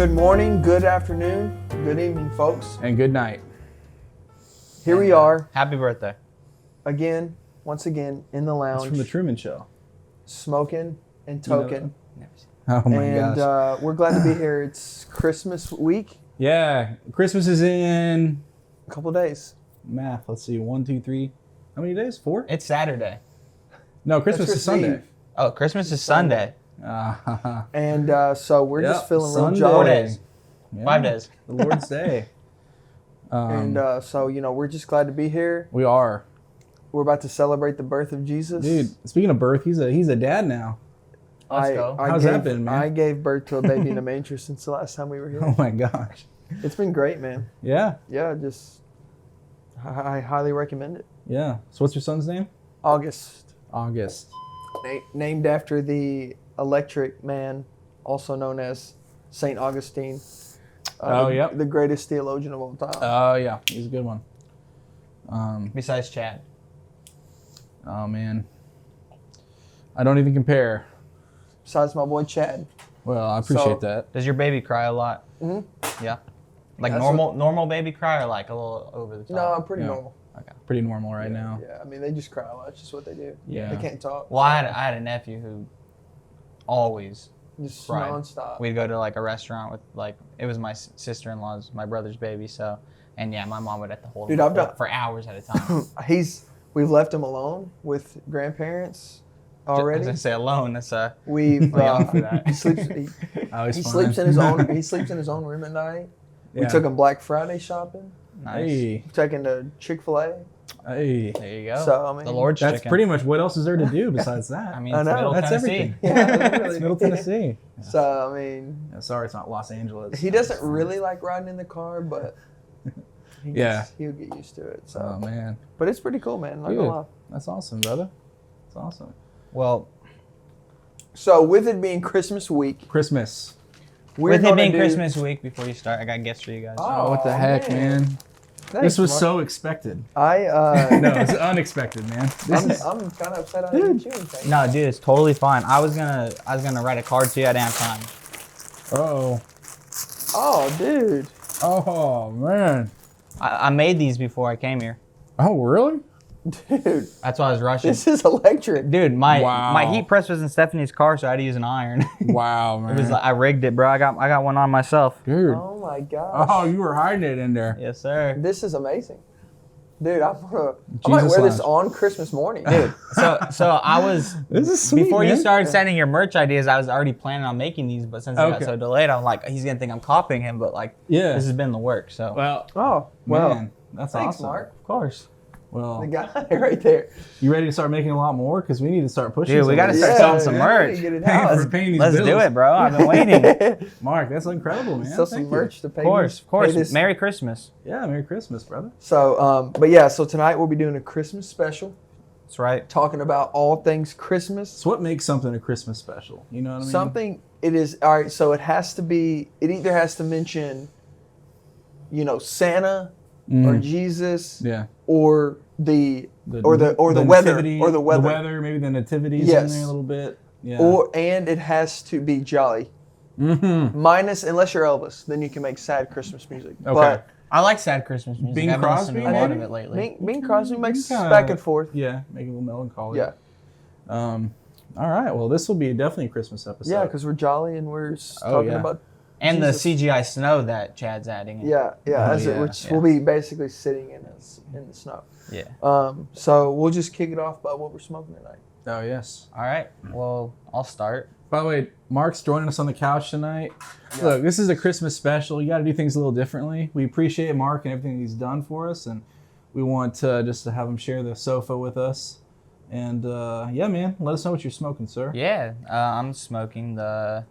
Good morning, good afternoon, good evening, folks. And good night. Here we are. Happy birthday. Once again, in the lounge. It's from the Truman Show. Smoking and toking. Oh my gosh. And we're glad to be here. It's Christmas week. Yeah, Christmas is in A couple days. math. Let's see, 1, 2, 3. How many days? 4? It's Saturday. No, Christmas is Christmas Sunday. Eve. Oh, Christmas is Sunday. And so we're just feeling real Sunday. jolly. 4 days. Yeah, 5 days. The Lord's Day. And so, we're just glad to be here. We are. We're about to celebrate the birth of Jesus. Dude, speaking of birth, he's a dad now. Let's go. How's that been, man? I gave birth to a baby in a manger since the last time we were here. Oh my gosh. It's been great, man. Yeah. Yeah, I highly recommend it. Yeah. So what's your son's name? August. Named after the electric man, also known as St. Augustine. Yep. The greatest theologian of all time. Oh yeah, he's a good one. Besides Chad. Oh man. I don't even compare. Besides my boy Chad. Well, I appreciate So- that. Does your baby cry a lot? Mm-hmm. Yeah. Like That's normal baby cry or like a little over the top? No, I'm pretty Yeah. normal. Okay. Pretty normal right now. Yeah, I mean, they just cry a lot. It's just what they do. Yeah. They can't talk. Well, I had a nephew who always Just cried. nonstop. We'd go to like a restaurant with like it was my sister-in-law's, my brother's baby. So, and yeah, my mom would have to hold Dude, him I've done- for hours at a time. We've left him alone with grandparents As already. I say alone, that's We've young for that. he sleeps. Oh, he's He fine. sleeps in his own. He sleeps in his own room at night. We Yeah. took him Black Friday shopping. Nice. Hey, Taking to Chick-fil-A. hey. There you go. So I mean, the Lord's That's chicken. pretty much what else is there to do besides that? I mean, I it's know. Middle That's Tennessee. everything. Yeah, It's really. Middle Tennessee. So I mean, Yeah, sorry, it's not Los Angeles. he doesn't really like riding in the car, but Yeah. he'll get used to it. So, Oh man, but it's pretty cool, man. Not Good. gonna lie. that's awesome, brother. That's awesome. Well, So with it being Christmas week, Christmas. we're with it gonna being do- Christmas week, before you start, I got gifts for you guys. Oh, Oh, what the heck, man? Thanks, This was Mark. so expected. I No, it's unexpected, man. This is, I'm kind of upset I didn't get you anything. No, dude, it's totally fine. I was gonna write a card to you. I didn't have time. oh, Oh, dude. oh man. I made these before I came here. Oh really? Dude, That's why I was rushing. this is electric. Dude, my Wow. heat press was in Stephanie's car, so I had to use an iron. Wow, man. It was like, I rigged it, bro. I got one on myself. Dude. Oh my gosh. Oh, you were hiding it in there. Yes, sir. This is amazing. Dude, I might Jesus wear this Lounge. on Christmas morning. Dude, so I was This is sweet, before you man. started sending your merch ideas, I was already planning on making these, but since I got Okay. so delayed, I'm like, he's gonna think I'm copying him, but like, Yeah. this has been the work. So Well, Oh, well, man, that's thanks, awesome. Mark. of course, Well, The guy right there. you ready to start making a lot more? Because we need to start pushing. Dude, we some gotta of start this. selling some yeah, merch. Get it Paying out. for paying these let's bills. do it, bro. I've been waiting. Mark, that's incredible, man. Sell some Thank you. merch to pay. Of course. pay this. Merry Christmas. Yeah, Merry Christmas, brother. So, but yeah, so tonight we'll be doing a Christmas special, That's right. talking about all things Christmas. So what makes something a Christmas special? You know what I mean? Something it is all right. So it has to be. It either has to mention, Santa or Jesus, Yeah. or the weather nativity- or the weather. The weather, maybe the nativities Yes. in there a little bit. Yeah. And it has to be jolly. Mm-hmm. Minus, unless you're Elvis, then you can make sad Christmas music. Okay. But I like sad Christmas music. Bing I've been listening to Crosby, a lot of maybe? it lately. Bing Crosby makes Kinda- back and forth. Yeah, make it a little melancholy. Yeah, All right. Well, this will be definitely a Christmas episode. yeah, because we're jolly and we're Oh, talking yeah. about And the Jesus. CGI snow that Chad's adding in. yeah. Oh, As yeah. we'll be basically sitting in the snow. Yeah. So we'll just kick it off by what we're smoking tonight. Oh yes. All right. Well, I'll start. By the way, Mark's joining us on the couch tonight. Look, this is a Christmas special. You got to do things a little differently. We appreciate Mark and everything he's done for us, and we want just to have him share the sofa with us. And yeah, man, let us know what you're smoking, sir. Yeah. I'm smoking the.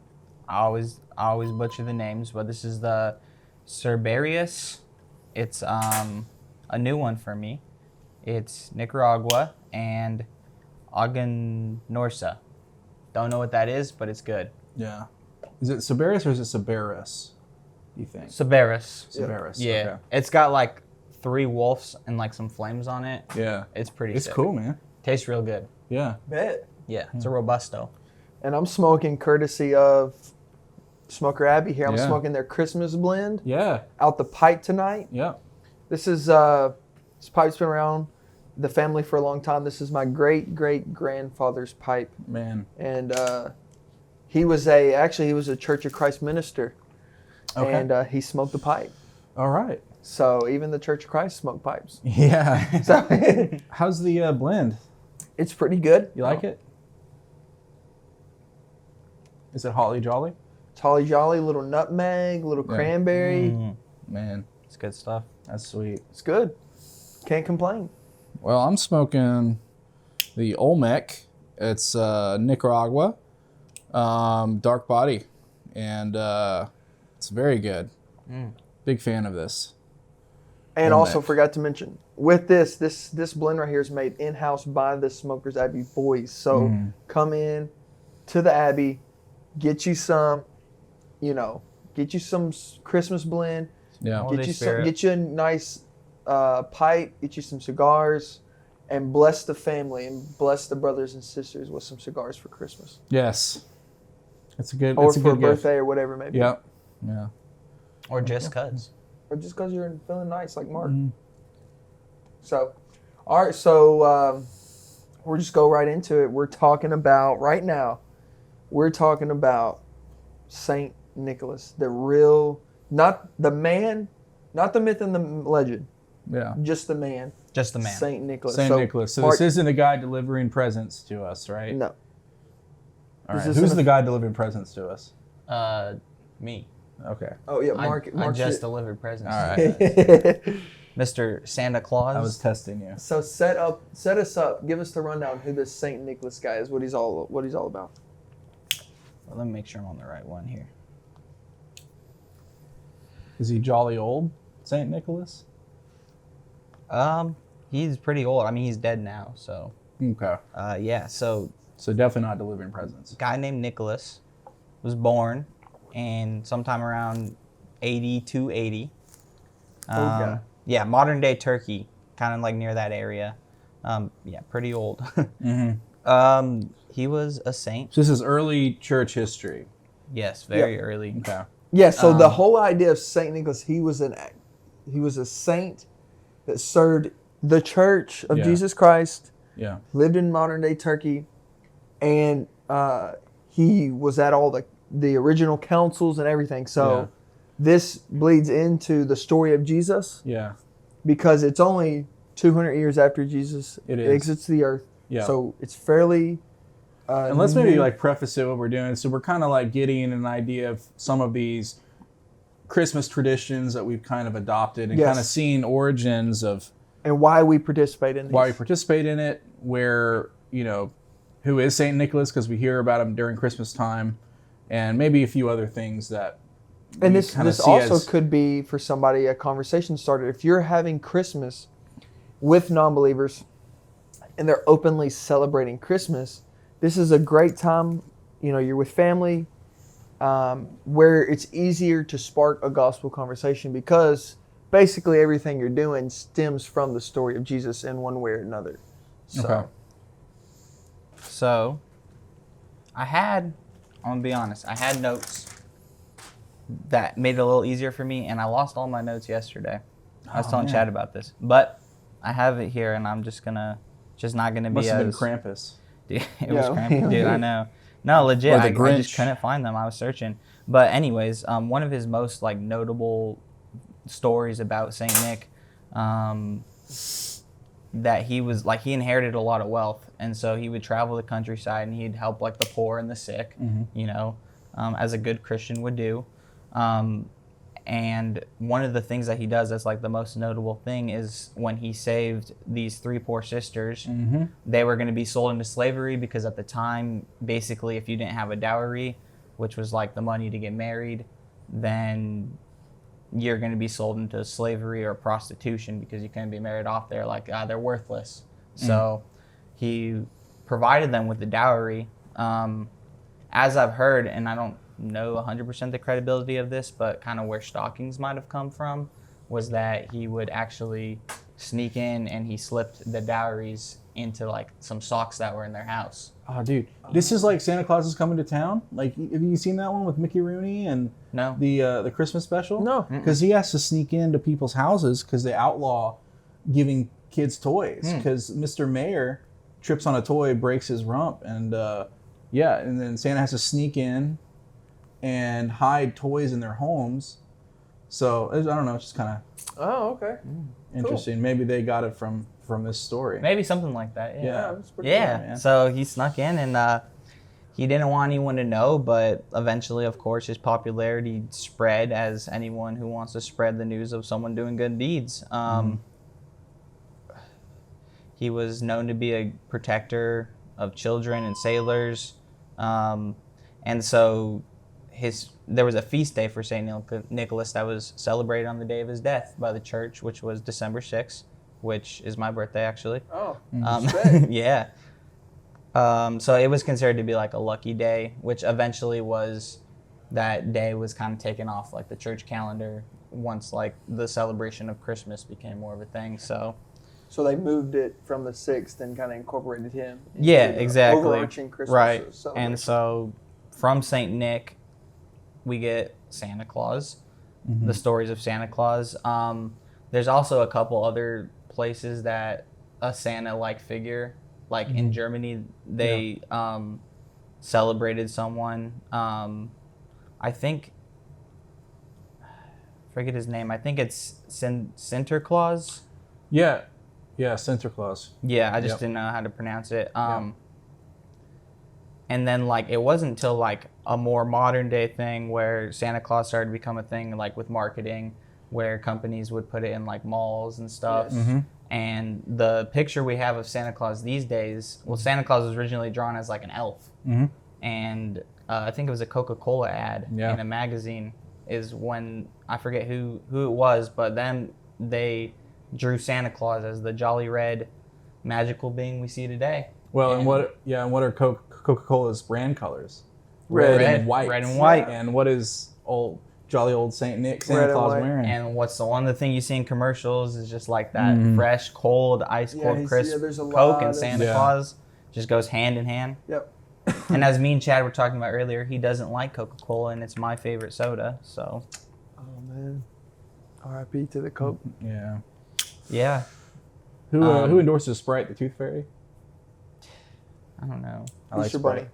I always butcher the names, but this is the Cerberus. It's a new one for me. It's Nicaragua and Aganorsa. Don't know what that is, but it's good. Yeah. Is it Cerberus or is it Cerberus? You think? Cerberus. Cerberus. Yeah. Okay. It's got like 3 wolves and like some flames on it. Yeah. It's pretty It's sick. cool, man. Tastes real good. Yeah. Bet. Yeah, it's a Robusto. And I'm smoking courtesy of Smoker Abbey here. I'm Yeah. smoking their Christmas blend Yeah. out the pipe tonight. Yeah. This pipe's been around the family for a long time. This is my great-great-grandfather's pipe. Man. And he was a Church of Christ minister. Okay. And he smoked the pipe. All right. So even the Church of Christ smoked pipes. Yeah. So How's the blend? it's pretty good. You like it? Is it holly jolly? It's holly jolly, little nutmeg, little Yeah. cranberry. Man, It's good stuff. that's sweet. It's good. Can't complain. Well, I'm smoking the Olmec. It's Nicaragua, dark body, and it's very good. Big fan of this. And Olmec. also forgot to mention, with this blend right here is made in-house by the Smokers Abbey boys. So come in to the Abbey, get you some Christmas blend, Yeah. Holiday spirit. get you a nice pipe, get you some cigars, and bless the family and bless the brothers and sisters with some cigars for Christmas. Yes. It's a good. Or it's a for a good gift. birthday or whatever it may be. Yep. Yeah. Or just cuz. Or just because you're feeling nice like Mark. Mhm. So, all right. So we'll just go right into it. We're talking about Saint Nicholas, the real, not the man, not the myth and the legend, Yeah. just the man. Just the man. Saint Nicholas. Saint Nicholas. So Mark- this isn't a guy delivering presents to us, right? No. All This right. isn't Who's a- the guy delivering presents to us? Me. Okay. Oh yeah, I Mark. just delivered presents. All right. Mr. Santa Claus. I was testing you. So set us up. Give us the rundown who this Saint Nicholas guy is. What he's all about. Well, let me make sure I'm on the right one here. Is he jolly old, Saint Nicholas? He's pretty old. I mean, he's dead now. So, Okay. yeah. So, So definitely not delivering presents. a guy named Nicholas was born in sometime around 80 to 80. Okay. Yeah, modern day Turkey, kind of like near that area. Yeah, pretty old. Mm-hmm. He was a saint. So this is early church history. Yes, very early. Okay. Yeah. So the whole idea of Saint Nicholas, he was a saint that served the Church of Yeah. Jesus Christ. Yeah. Lived in modern day Turkey, and he was at all the original councils and everything. So this bleeds into the story of Jesus Yeah. because it's only 200 years after Jesus It is. exits the earth. Yeah. So it's fairly. And let's maybe like preface it what we're doing. So we're kind of like getting an idea of some of these Christmas traditions that we've kind of adopted and Yes. kind of seeing origins of and why we participate in these. why we participate in it, where, who is St. Nicholas, because we hear about him during Christmas time, and maybe a few other things that And we this kinda this see also as- could be for somebody a conversation starter. If you're having Christmas with non-believers and they're openly celebrating Christmas, this is a great time. You're with family, where it's easier to spark a gospel conversation because basically everything you're doing stems from the story of Jesus in one way or another. So, Okay. So, I'm gonna be honest, I had notes that made it a little easier for me, and I lost all my notes yesterday. I was telling man. Chad about this, but I have it here, and I'm just not gonna be Must have been as Krampus. Dude, it was Yeah. cramped, dude. I know. No, legit. Or the I just Grinch. couldn't find them. I was searching, but anyways, one of his most like notable stories about Saint Nick, that he was like he inherited a lot of wealth, and so he would travel the countryside and he'd help like the poor and the sick, as a good Christian would do. And one of the things that he does that's like the most notable thing is when he saved these 3 poor sisters. They were going to be sold into slavery because at the time, basically, if you didn't have a dowry, which was like the money to get married, then you're going to be sold into slavery or prostitution because you couldn't be married off there. Like, they're worthless. So he provided them with the dowry. As I've heard, and I don't know 100% the credibility of this, but kind of where stockings might have come from was that he would actually sneak in and he slipped the dowries into like some socks that were in their house. Oh, dude, this is like Santa Claus is Coming to Town. Like, have you seen that one with Mickey Rooney and No. the Christmas special? No. Because he has to sneak into people's houses because they outlaw giving kids toys. Because Mr. Mayor trips on a toy, breaks his rump, and and then Santa has to sneak in and hide toys in their homes. So I don't know, it's just kind of Oh, okay. interesting. Cool. Maybe they got it from this story. Maybe something like that. Yeah. Yeah. That's pretty Yeah. cool, man. So he snuck in and he didn't want anyone to know, but eventually, of course, his popularity spread as anyone who wants to spread the news of someone doing good deeds. He was known to be a protector of children and sailors. And so there was a feast day for St. Nicholas that was celebrated on the day of his death by the church, which was December 6th, which is my birthday, actually. Oh, Yeah. So it was considered to be like a lucky day, which eventually that day was kind of taken off like the church calendar once like the celebration of Christmas became more of a thing. So they moved it from the 6th and kind of incorporated him. into yeah, the exactly. Overarching Christmas Right. celebration. And so from Saint Nick, we get Santa Claus, the stories of Santa Claus. There's also a couple other places that a Santa-like figure, like in Germany, they celebrated someone. I forget his name. I think it's Sinterklaas. Yeah, Santa Claus. Yeah, I just Yep. didn't know how to pronounce it. And then like it wasn't until like a more modern day thing where Santa Claus started to become a thing, like with marketing, where companies would put it in like malls and stuff. Yes. And the picture we have of Santa Claus these days, well, Santa Claus was originally drawn as like an elf, and I think it was a Coca-Cola ad in a magazine. Is when I forget who it was, but then they drew Santa Claus as the jolly red magical being we see today. Well, and what are Coca-Cola's brand colors? Red and white. Red and white. And what is jolly old Saint Nick, Santa Red and Claus white. wearing? And what's the one thing you see in commercials is just like that fresh, cold, ice cold, crisp there's a Coke lot and of- Santa Claus just goes hand in hand. Yep. And as me and Chad were talking about earlier, he doesn't like Coca-Cola, and it's my favorite soda. So Oh man. R.I.P. to the Coke. Yeah. yeah, Who endorses Sprite, the Tooth Fairy? I don't know. I like Easter Sprite. Bunny.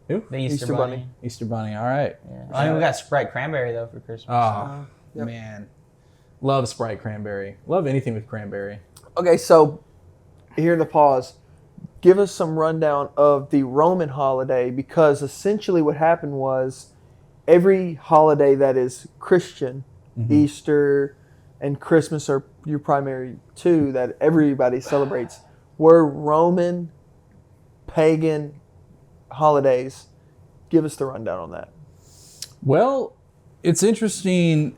Who? The Easter, Easter Bunny. Bunny. Easter Bunny. All right. Yeah. I mean, we got Sprite Cranberry though for Christmas. Oh, Yep. man. Love Sprite Cranberry. Love anything with cranberry. Okay, so here in the pause, give us some rundown of the Roman holiday, because essentially what happened was every holiday that is Christian, Easter and Christmas are your primary two that everybody celebrates, were Roman pagan holidays. Give us the rundown on that. Well, it's interesting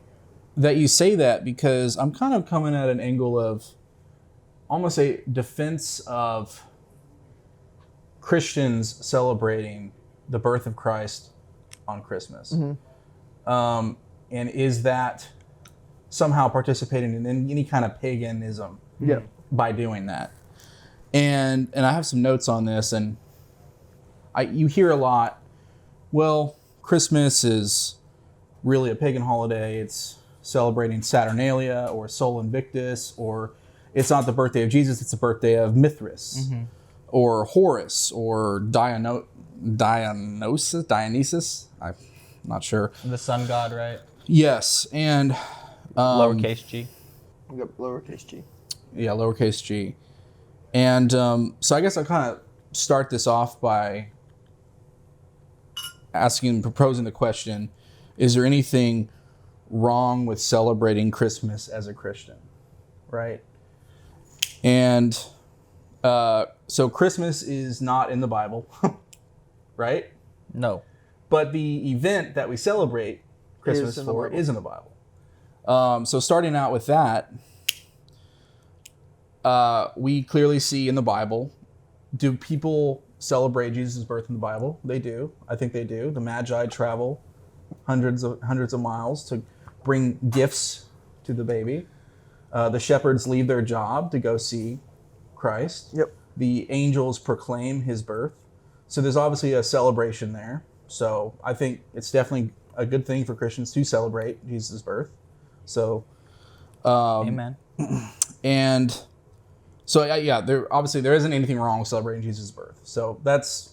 that you say that, because I'm kind of coming at an angle of almost a defense of Christians celebrating the birth of Christ on Christmas. And is that somehow participating in any kind of paganism by doing that? And I have some notes on this, and you hear a lot, well, Christmas is really a pagan holiday. It's celebrating Saturnalia or Sol Invictus, or it's not the birthday of Jesus, it's the birthday of Mithras or Horus or Dionysus. I'm not sure. The sun god, right? Yes, and Lowercase g. We got lowercase g. yeah, lowercase g. And so I guess I'll kind of start this off by proposing the question, is there anything wrong with celebrating Christmas as a Christian? Right? And so Christmas is not in the Bible, right? No. But the event that we celebrate Christmas in the for Bible. is in the Bible. So starting out with that, we clearly see in the Bible, do people celebrate Jesus' birth in the Bible? They do. I think they do. The Magi travel hundreds of miles to bring gifts to the baby. The shepherds leave their job to go see Christ. Yep. the angels proclaim his birth. So there's obviously a celebration there. So I think it's definitely a good thing for Christians to celebrate Jesus' birth. So, Amen. and so yeah, there isn't anything wrong with celebrating Jesus' birth. So that's,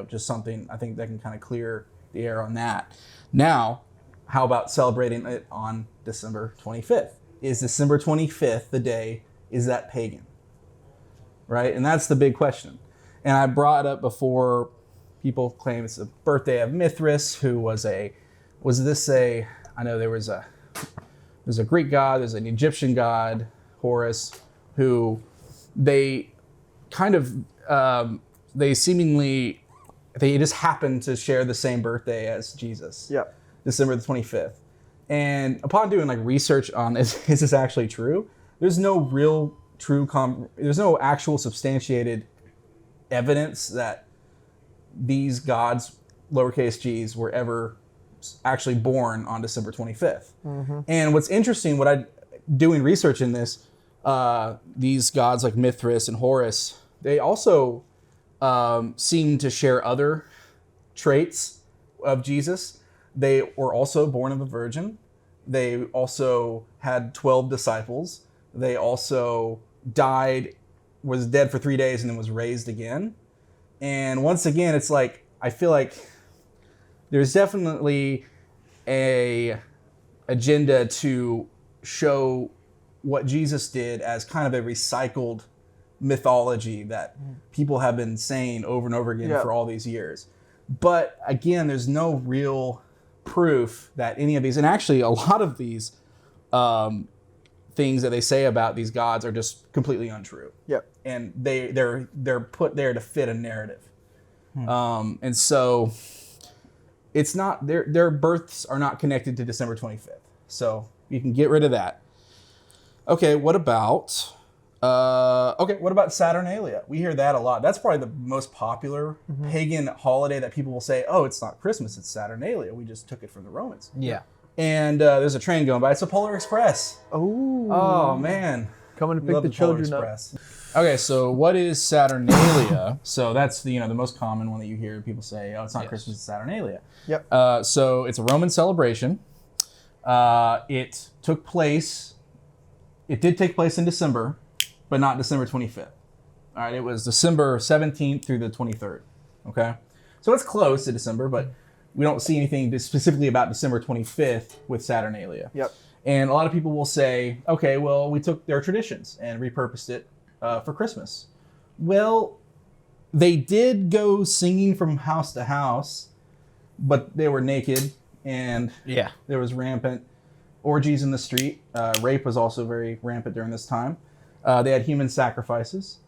just something I think that can kind of clear the air on that. Now, how about celebrating it on December 25th? Is December 25th the day? Is that pagan? Right? And that's the big question. And I brought up before, people claim it's the birthday of Mithras, who was a there's a Greek god, there's an Egyptian god, Horus, who they kind of, they just happen to share the same birthday as Jesus. Yeah. December the 25th. And upon doing research on is this actually true? There's no real there's no actual substantiated evidence that these gods, lowercase g's, were ever actually born on December 25th. Mm-hmm. And what's interesting, doing research in this, these gods like Mithras and Horus, they also seem to share other traits of Jesus. They were also born of a virgin. They also had 12 disciples. They also was dead for 3 days and then was raised again. And once again, it's I feel like there's definitely a agenda to show what Jesus did as kind of a recycled mythology that people have been saying over and over again for all these years. But again, there's no real proof that any of these, and actually a lot of these things that they say about these gods are just completely untrue. Yep. And they're put there to fit a narrative. And so it's not, their births are not connected to December 25th. So you can get rid of that. Okay, what about Saturnalia? We hear that a lot. That's probably the most popular pagan holiday that people will say, oh, it's not Christmas, it's Saturnalia. We just took it from the Romans. Yeah. And there's a train going by. It's a Polar Express. Oh, man. Coming to pick the children up. Okay, so what is Saturnalia? So that's the most common one that you hear people say, oh, it's not Christmas, it's Saturnalia. Yep. So it's a Roman celebration. It did take place in December, but not December 25th. All right, it was December 17th through the 23rd. Okay? So it's close to December, but we don't see anything specifically about December 25th with Saturnalia. Yep. And a lot of people will say, okay, well, we took their traditions and repurposed it for Christmas. Well, they did go singing from house to house, but they were naked and there was rampant orgies in the street. Rape was also very rampant during this time. They had human sacrifices.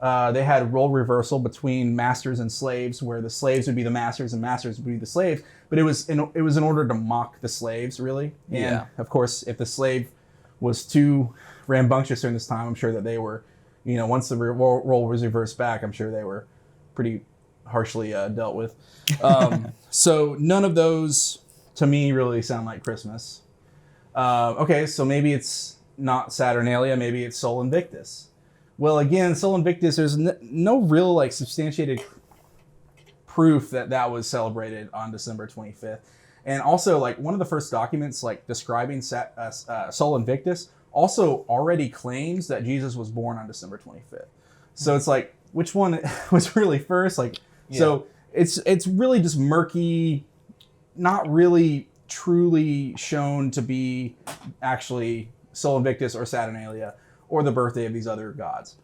They had role reversal between masters and slaves, where the slaves would be the masters and masters would be the slaves. But it was in order to mock the slaves, really. And of course, if the slave was too rambunctious during this time, I'm sure that they were, once the role was reversed back, I'm sure they were pretty harshly dealt with. So none of those, to me, really sound like Christmas. Okay, so maybe it's not Saturnalia, maybe it's Sol Invictus. Well, again, Sol Invictus, there's no real substantiated proof that was celebrated on December 25th. And also, one of the first documents describing Sol Invictus also already claims that Jesus was born on December 25th. So it's which one was really first? So it's really just murky, not really truly shown to be actually Sol Invictus or Saturnalia or the birthday of these other gods.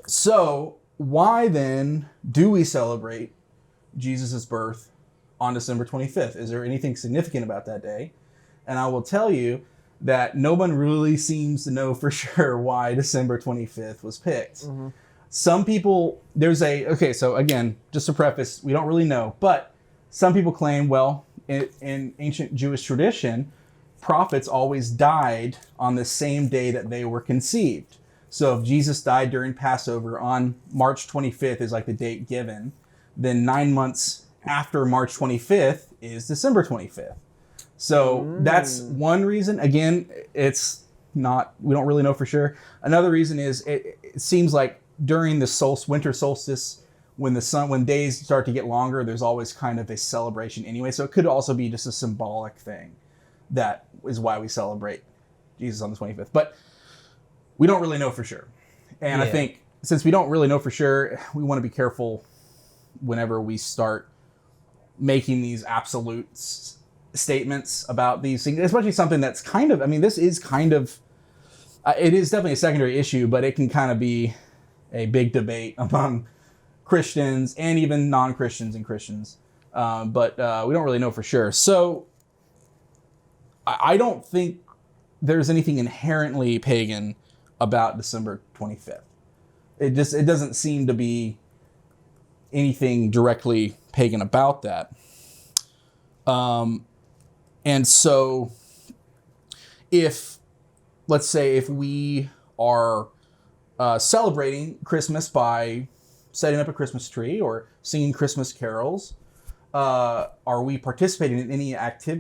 So why then do we celebrate Jesus' birth on December 25th? Is there anything significant about that day? And I will tell you that no one really seems to know for sure why December 25th was picked. Mm-hmm. Some people, so again, just to preface, we don't really know, but some people claim, well, in ancient Jewish tradition, prophets always died on the same day that they were conceived. So if Jesus died during Passover on March 25th is the date given, then 9 months after March 25th is December 25th. So that's one reason. Again, it's not, we don't really know for sure. Another reason is it seems like during the winter solstice, when days start to get longer, there's always kind of a celebration anyway. So it could also be just a symbolic thing. That is why we celebrate Jesus on the 25th. But we don't really know for sure. And I think since we don't really know for sure, we want to be careful whenever we start making these absolute statements about these things, especially something that's kind of, I mean, this is kind of, it is definitely a secondary issue, but it can kind of be a big debate among Christians and even non-Christians and Christians. But we don't really know for sure. So I don't think there's anything inherently pagan about December 25th. It doesn't seem to be anything directly pagan about that. And so let's say if we are celebrating Christmas by setting up a Christmas tree or singing Christmas carols, are we participating in any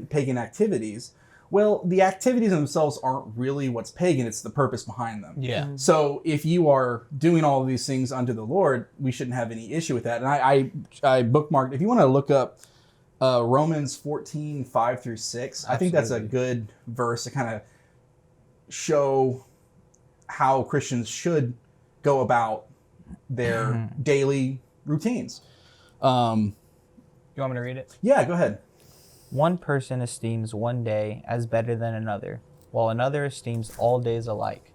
pagan activities? Well, the activities themselves aren't really what's pagan, it's the purpose behind them. Yeah. So if you are doing all of these things unto the Lord, we shouldn't have any issue with that. And I bookmarked, if you want to look up Romans 14, 5 through 6, I think that's a good verse to kind of show how Christians should go about their daily routines. You want me to read it? Yeah, go ahead. One person esteems one day as better than another, while another esteems all days alike.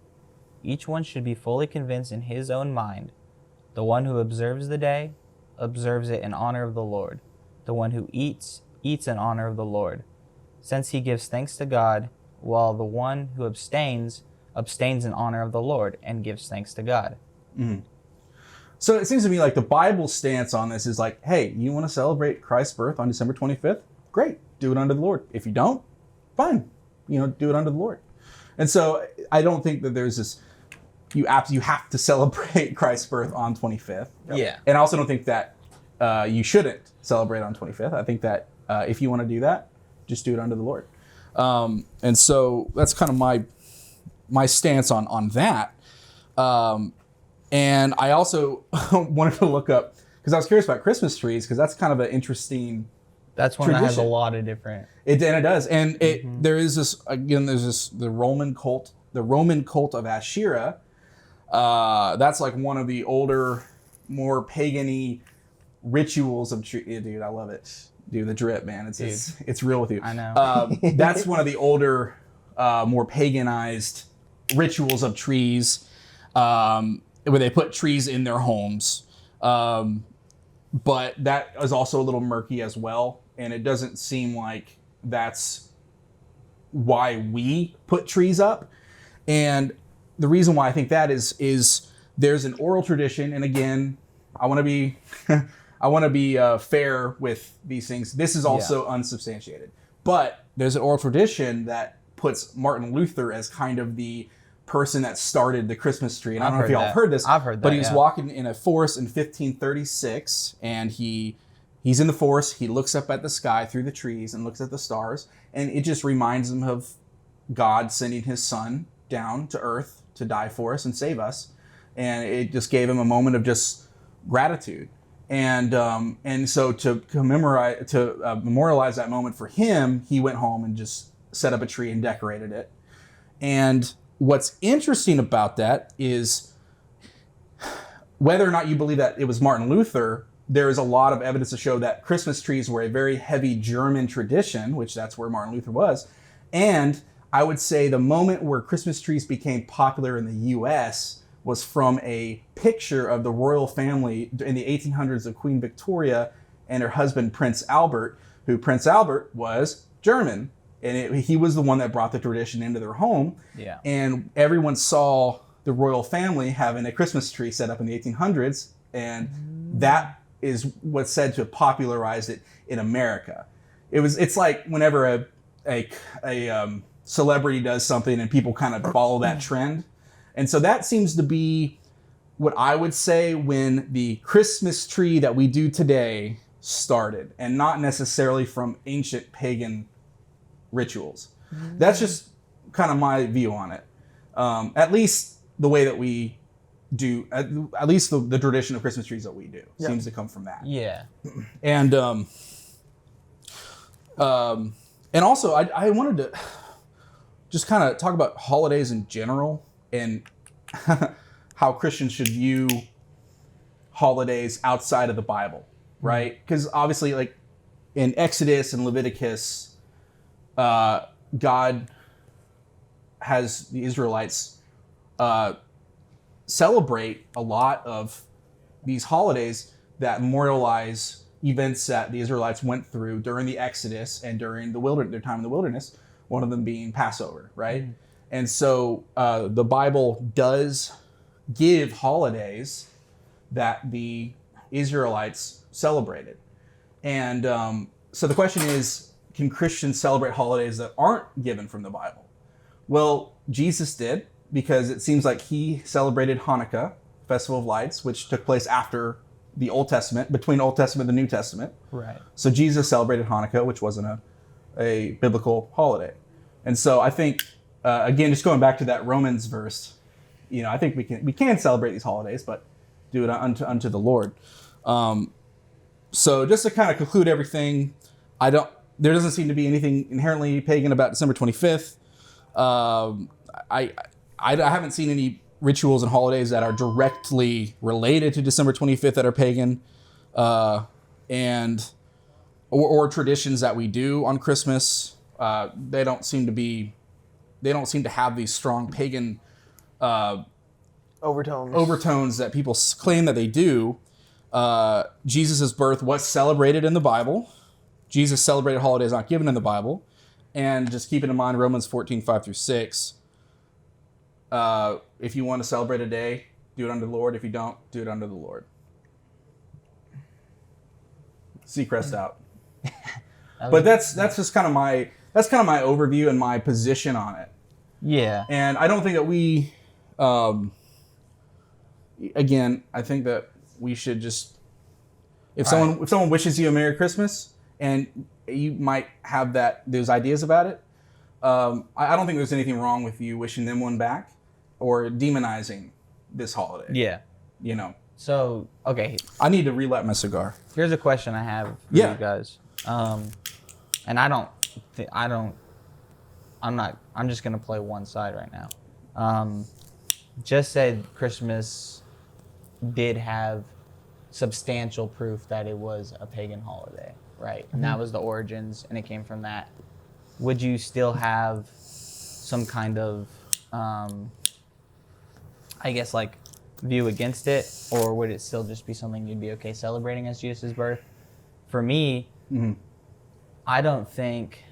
Each one should be fully convinced in his own mind. The one who observes the day, observes it in honor of the Lord. The one who eats, eats in honor of the Lord, since he gives thanks to God, while the one who abstains, abstains in honor of the Lord and gives thanks to God. Mm-hmm. So it seems to me like the Bible's stance on this is like, hey, you want to celebrate Christ's birth on December 25th? Great, do it unto the Lord. If you don't, fine, do it unto the Lord. And so I don't think that there's this, you have to celebrate Christ's birth on 25th. Yeah. And I also don't think that you shouldn't celebrate on 25th. I think that if you want to do that, just do it unto the Lord. And so that's kind of my stance on that. And I also wanted to look up, because I was curious about Christmas trees, because that's kind of an interesting That's one tradition. that has a lot of different. It does, and there's the Roman cult of Asherah. That's like one of the older, more pagan-y rituals of dude. I love it, dude. The drip, man. It's real with you. I know. That's one of the older, more paganized rituals of trees, where they put trees in their homes. But that is also a little murky as well. And it doesn't seem like that's why we put trees up. And the reason why I think that is there's an oral tradition. And again, I want to be fair with these things. This is also unsubstantiated. But there's an oral tradition that puts Martin Luther as kind of the person that started the Christmas tree. And I don't know if y'all have heard this. I've heard that. But he was walking in a forest in 1536, and he's in the forest. He looks up at the sky through the trees and looks at the stars, and it just reminds him of God sending his son down to earth to die for us and save us. And it just gave him a moment of just gratitude. And so to memorialize that moment for him, he went home and just set up a tree and decorated it. And what's interesting about that is whether or not you believe that it was Martin Luther, there is a lot of evidence to show that Christmas trees were a very heavy German tradition, which that's where Martin Luther was. And I would say the moment where Christmas trees became popular in the US was from a picture of the royal family in the 1800s of Queen Victoria and her husband, Prince Albert, who Prince Albert was German. And he was the one that brought the tradition into their home. Yeah. And everyone saw the royal family having a Christmas tree set up in the 1800s. And that is what's said to have popularized it in America. It's like whenever a celebrity does something and people kind of follow that trend. And so that seems to be what I would say when the Christmas tree that we do today started, and not necessarily from ancient pagan rituals. That's just kind of my view on it. At least the way that we do at least the tradition of Christmas trees that we do Yeah. seems to come from that. Yeah. And also I wanted to just kind of talk about holidays in general and how Christians should view holidays outside of the Bible, right? Because obviously, like in Exodus and Leviticus, God has the Israelites celebrate a lot of these holidays that memorialize events that the Israelites went through during the Exodus and during their time in the wilderness, one of them being Passover, right? Mm-hmm. And so the Bible does give holidays that the Israelites celebrated. And so the question is, can Christians celebrate holidays that aren't given from the Bible? Well, Jesus did, because it seems like he celebrated Hanukkah, Festival of Lights, which took place after the Old Testament, between Old Testament and the New Testament. Right. So Jesus celebrated Hanukkah, which wasn't a biblical holiday. And so I think, again, just going back to that Romans verse, I think we can celebrate these holidays, but do it unto the Lord. So just to kind of conclude everything, there doesn't seem to be anything inherently pagan about December 25th. I haven't seen any rituals and holidays that are directly related to December 25th that are pagan, and or traditions that we do on Christmas. They don't seem to have these strong pagan overtones that people claim that they do. Jesus' birth was celebrated in the Bible. Jesus celebrated holidays not given in the Bible. And just keeping in mind Romans 14:5-6. If you want to celebrate a day, do it unto the Lord. If you don't, do it unto the Lord. Seacrest out. But that's just kind of my overview and my position on it. Yeah. And I don't think that we, again, I think that we should just, if someone wishes you a Merry Christmas and you might have those ideas about it, I don't think there's anything wrong with you wishing them one back or demonizing this holiday. Yeah. So, okay. I need to relight my cigar. Here's a question I have for you guys. And I'm just going to play one side right now. Just said Christmas did have substantial proof that it was a pagan holiday, right? Mm-hmm. And that was the origins, and it came from that. Would you still have some kind of, view against it, or would it still just be something you'd be okay celebrating as Jesus' birth? For me, mm-hmm. I don't think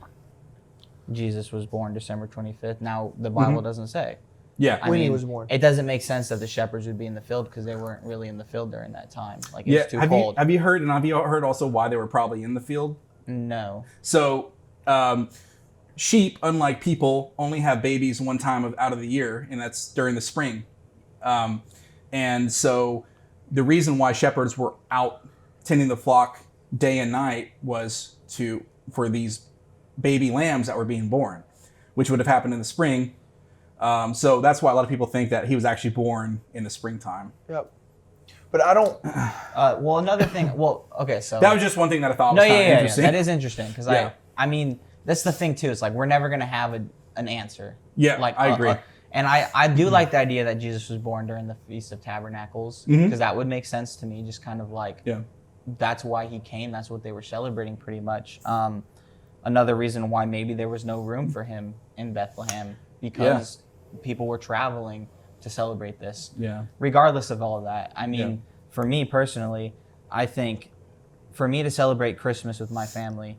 Jesus was born December 25th. Now, the Bible mm-hmm. doesn't say. Yeah, when he was born. It doesn't make sense that the shepherds would be in the field because they weren't really in the field during that time. Like, it's too cold. Have you heard also why they were probably in the field? No. So, sheep, unlike people, only have babies one time out of the year, and that's during the spring. And so the reason why shepherds were out tending the flock day and night was for these baby lambs that were being born, which would have happened in the spring. So that's why a lot of people think that he was actually born in the springtime. Yep. But I don't... well, another thing... Well, okay, so... That was just one thing that I thought was kind of interesting. Yeah, that is interesting, because I mean, that's the thing, too. It's like, we're never going to have an answer. Yeah, like, I agree. And I do like the idea that Jesus was born during the Feast of Tabernacles, because mm-hmm. that would make sense to me, just kind of like, that's why he came, that's what they were celebrating pretty much. Another reason why maybe there was no room for him in Bethlehem, because people were traveling to celebrate this. Yeah. Regardless of all of that. I mean, for me personally, I think for me to celebrate Christmas with my family,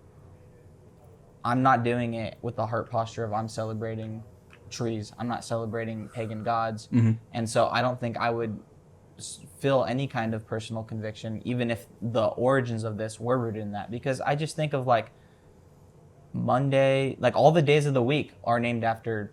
I'm not doing it with the heart posture of I'm celebrating trees. I'm not celebrating pagan gods. Mm-hmm. And so I don't think I would feel any kind of personal conviction, even if the origins of this were rooted in that. Because I just think of like Monday, like all the days of the week are named after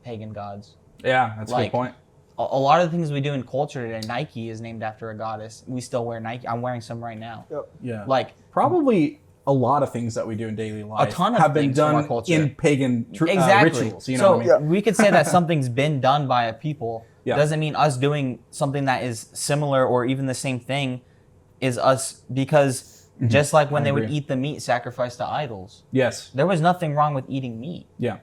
pagan gods. Yeah, that's a good point. A lot of the things we do in culture today, Nike is named after a goddess. We still wear Nike. I'm wearing some right now. Yep. Yeah. Like probably a lot of things that we do in daily life ton of have been things from our done culture. in pagan Exactly. rituals. You know So what I mean? we could say that something's been done by a people. Yeah. Doesn't mean us doing something that is similar or even the same thing is us, because just like when I they would agree. eat the meat sacrificed to idols, Yes. there was nothing wrong with eating meat. Yeah.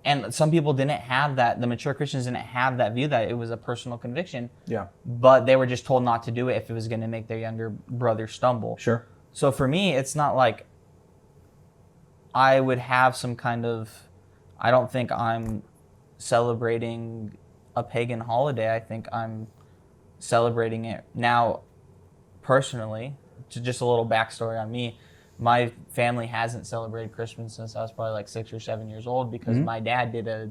And some people didn't have that, the mature Christians didn't have that view that it was a personal conviction, Yeah. but they were just told not to do it if it was going to make their younger brother stumble. Sure. So for me, it's not like I would have some kind of, I don't think I'm celebrating a pagan holiday. I think I'm celebrating it. Now, personally, to just a little backstory on me, my family hasn't celebrated Christmas since I was probably like 6 or 7 years old, because my dad did a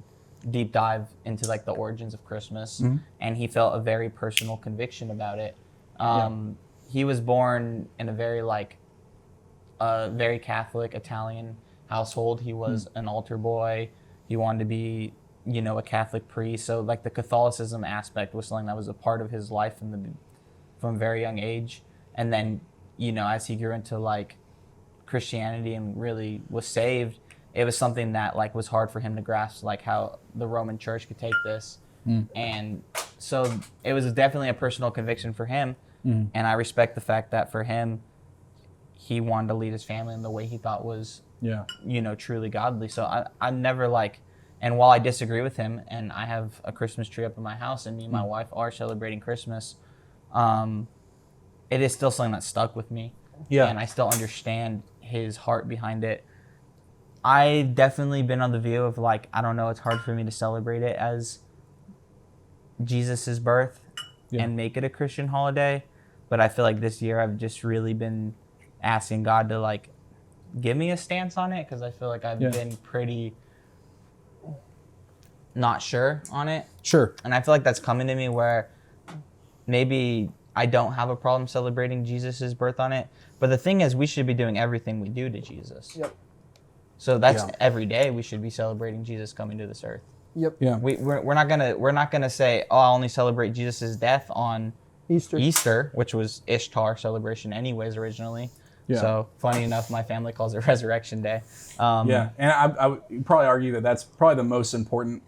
deep dive into like the origins of Christmas, and he felt a very personal conviction about it. He was born in a very Catholic Italian household. He was an altar boy. He wanted to be, a Catholic priest. So like the Catholicism aspect was something that was a part of his life from a very young age. And then, as he grew into like Christianity and really was saved, it was something that like was hard for him to grasp, like how the Roman Church could take this. And so it was definitely a personal conviction for him. And I respect the fact that for him, he wanted to lead his family in the way he thought was, truly godly. So I never like, and while I disagree with him, and I have a Christmas tree up in my house, and me and my wife are celebrating Christmas, it is still something that stuck with me. Yeah. And I still understand his heart behind it. I've definitely been on the view of like, I don't know, it's hard for me to celebrate it as Jesus's birth and make it a Christian holiday. But I feel like this year I've just really been asking God to like give me a stance on it, because I feel like I've been pretty not sure on it. Sure. And I feel like that's coming to me where maybe I don't have a problem celebrating Jesus's birth on it. But the thing is, we should be doing everything we do to Jesus. Yep. So that's every day we should be celebrating Jesus coming to this earth. Yep. Yeah. We're not gonna say, oh, I only celebrate Jesus' death on Easter, which was Ishtar celebration anyways originally. Yeah. So funny enough, my family calls it Resurrection Day. And I would probably argue that that's probably the most important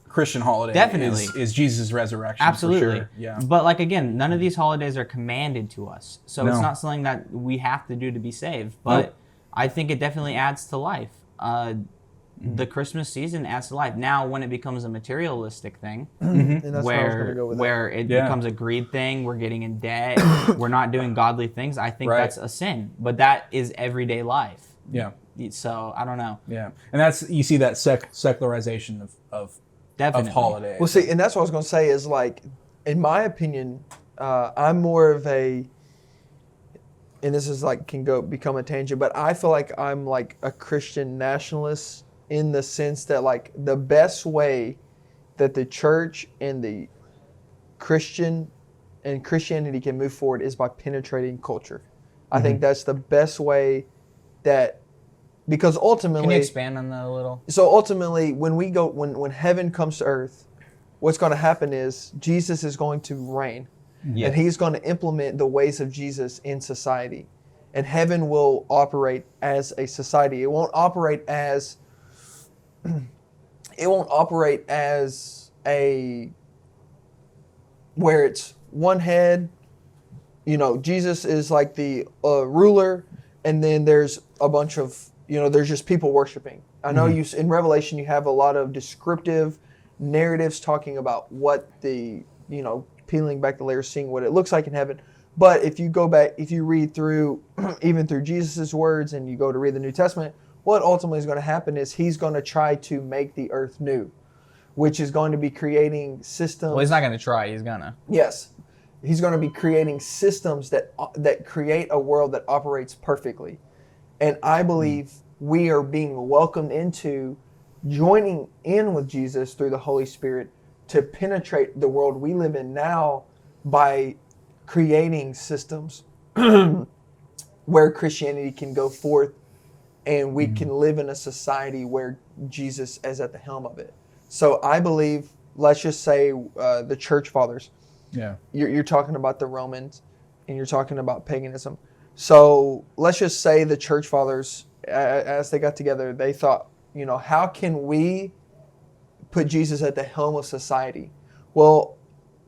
Christian holiday. Definitely. is Jesus' resurrection. Absolutely. For sure. Yeah. But like again, none of these holidays are commanded to us, so it's No. not something that we have to do to be saved. But Nope. I think it definitely adds to life. The Christmas season adds to life. Now, when it becomes a materialistic thing, And that's where I was going to go with where it Yeah. becomes a greed thing, we're getting in debt, we're not doing godly things, I think Right. that's a sin. But that is everyday life. Yeah. So I don't know. Yeah. And that's, you see that secularization of Definitely. holidays. Well, see, and that's what I was going to say is like, in my opinion, I'm more of a, and this is like become a tangent, but I feel like I'm like a Christian nationalist in the sense that like the best way that the church and the Christianity can move forward is by penetrating culture. I think that's the best way that, because ultimately, Can you expand on that a little? so ultimately, when heaven comes to earth, what's going to happen is Jesus is going to reign, Yeah. and he's going to implement the ways of Jesus in society, and heaven will operate as a society. It won't operate as a where it's one head. Jesus is like the ruler, and then there's a bunch of there's just people worshiping. I know in Revelation you have a lot of descriptive narratives talking about what the peeling back the layers, seeing what it looks like in heaven. But if you go back, if you read through even through Jesus's words, and you go to read the New Testament, what ultimately is going to happen is he's going to try to make the earth new, which is going to be creating systems. Well, he's not going to try. He's going to. Yes. He's going to be creating systems that create a world that operates perfectly. And I believe we are being welcomed into joining in with Jesus through the Holy Spirit to penetrate the world we live in now by creating systems where Christianity can go forth, and we can live in a society where Jesus is at the helm of it. So I believe, let's just say the church fathers, Yeah. you're talking about the Romans, and you're talking about paganism. So let's just say the church fathers, as they got together, they thought, how can we put Jesus at the helm of society? Well,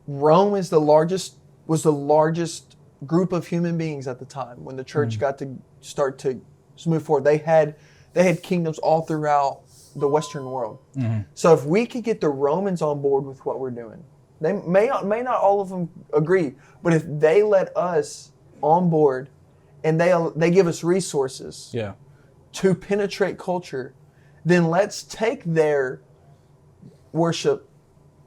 Rome was the largest group of human beings at the time when the church got to start to move forward. They had kingdoms all throughout the Western world. So if we could get the Romans on board with what we're doing, they may not all of them agree, but if they let us on board and they give us resources to penetrate culture, then let's take their worship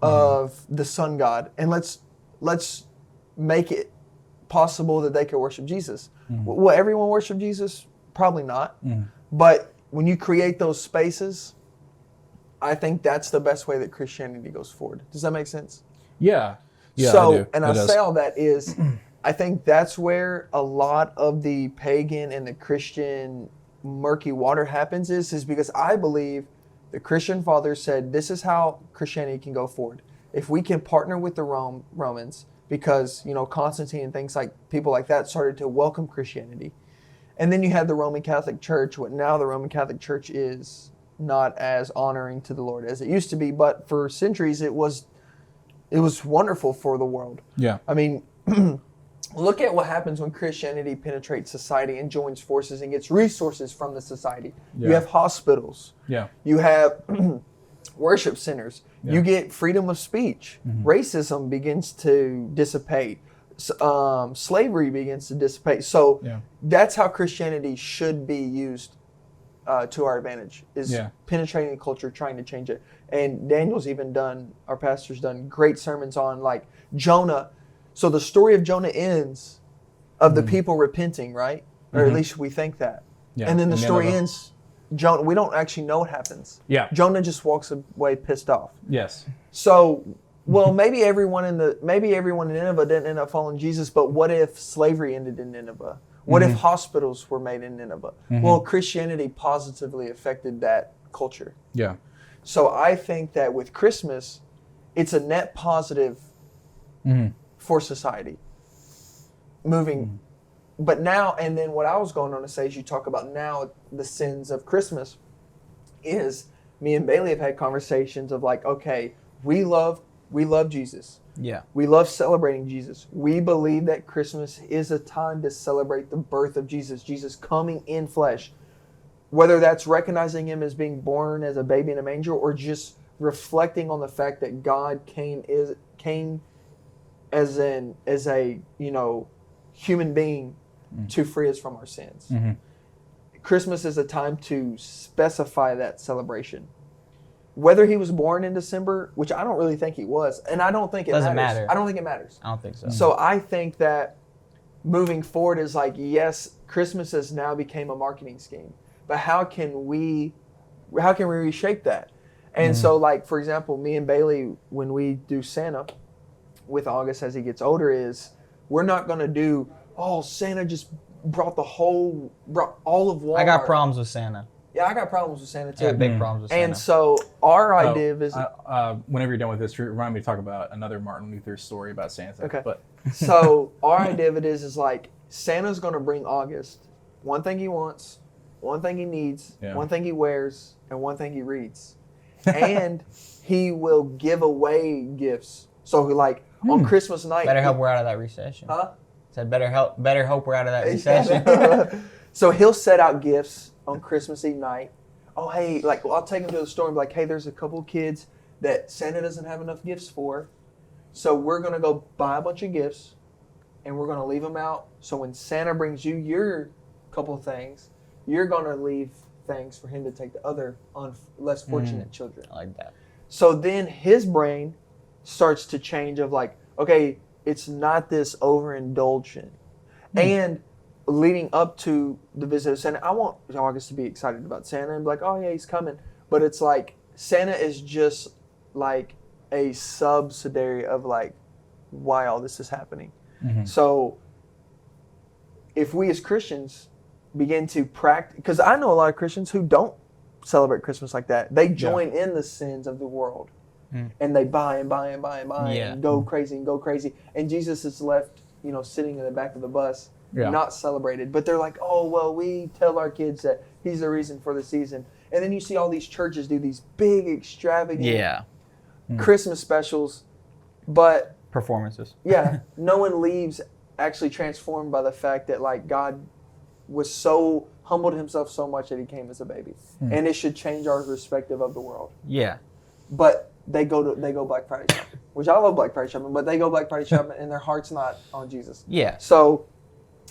of the sun god and let's make it possible that they can worship Jesus. Will everyone worship Jesus? Probably not. But when you create those spaces, I think that's the best way that Christianity goes forward. Does that make sense? Yeah. So, I do. and I say all that is, I think that's where a lot of the pagan and the Christian murky water happens is because I believe the Christian fathers said, this is how Christianity can go forward. If we can partner with the Romans, because, Constantine and things like people like that started to welcome Christianity. And then you had the Roman Catholic Church. What now the Roman Catholic Church is not as honoring to the Lord as it used to be, but for centuries it was wonderful for the world. Yeah. I mean, look at what happens when Christianity penetrates society and joins forces and gets resources from the society. Yeah. You have hospitals. Yeah. You have worship centers. Yeah. You get freedom of speech. Racism begins to dissipate. Slavery begins to dissipate. So that's how Christianity should be used to our advantage, is penetrating the culture, trying to change it. And Daniel's even our pastor's done great sermons on like Jonah. So the story of Jonah ends of the people repenting, right? Or at least we think that. Yeah. And then the story ends, Jonah, we don't actually know what happens. Yeah. Jonah just walks away pissed off. Yes. So, well, maybe everyone in Nineveh didn't end up following Jesus, but what if slavery ended in Nineveh? What if hospitals were made in Nineveh? Well, Christianity positively affected that culture. Yeah. So I think that with Christmas, it's a net positive for society. Moving. But now, and then what I was going on to say is you talk about now the sins of Christmas is me and Bailey have had conversations of like, okay, we love Jesus. Yeah. We love celebrating Jesus. We believe that Christmas is a time to celebrate the birth of Jesus, Jesus coming in flesh. Whether that's recognizing him as being born as a baby in a manger or just reflecting on the fact that God came as a human being to free us from our sins. Christmas is a time to specify that celebration. Whether he was born in December, which I don't really think he was, and I don't think it Doesn't matters. matter. I don't think it matters. I don't think so. So I think that moving forward is like, yes, Christmas has now became a marketing scheme, but how can we reshape that? And so, like, for example, me and Bailey, when we do Santa with August as he gets older, is we're not going to do, Santa just brought all of Walmart. I got problems with Santa. Yeah, I got problems with Santa too. I got big problems with Santa. And so our idea is... whenever you're done with this, remind me to talk about another Martin Luther story about Santa. Okay. But so our idea of it is like Santa's going to bring August one thing he wants, one thing he needs, one thing he wears, and one thing he reads. And he will give away gifts. So like on Christmas night... Better hope we're out of that recession. Huh? Said better hope we're out of that recession. So he'll set out gifts on Christmas Eve night. Oh, hey, I'll take him to the store and be like, hey, there's a couple of kids that Santa doesn't have enough gifts for. So we're going to go buy a bunch of gifts and we're going to leave them out. So when Santa brings you your couple of things, you're going to leave things for him to take the other less fortunate children. I like that. So then his brain starts to change of like, okay, it's not this overindulgent. And leading up to the visit of Santa, I want August to be excited about Santa and be like, oh yeah, he's coming. But it's like Santa is just like a subsidiary of like why all this is happening. So if we as Christians begin to practice, because I know a lot of Christians who don't celebrate Christmas like that. They join in the sins of the world and they buy and go crazy. And Jesus is left, sitting in the back of the bus not celebrated. But they're like, oh, well, we tell our kids that he's the reason for the season. And then you see all these churches do these big, extravagant Christmas specials. But performances. No one leaves actually transformed by the fact that like God was so humbled himself so much that he came as a baby. And it should change our perspective of the world. Yeah. But they go Black Friday shopping, which I love Black Friday shopping, but they go Black Friday shopping and their heart's not on Jesus. Yeah. So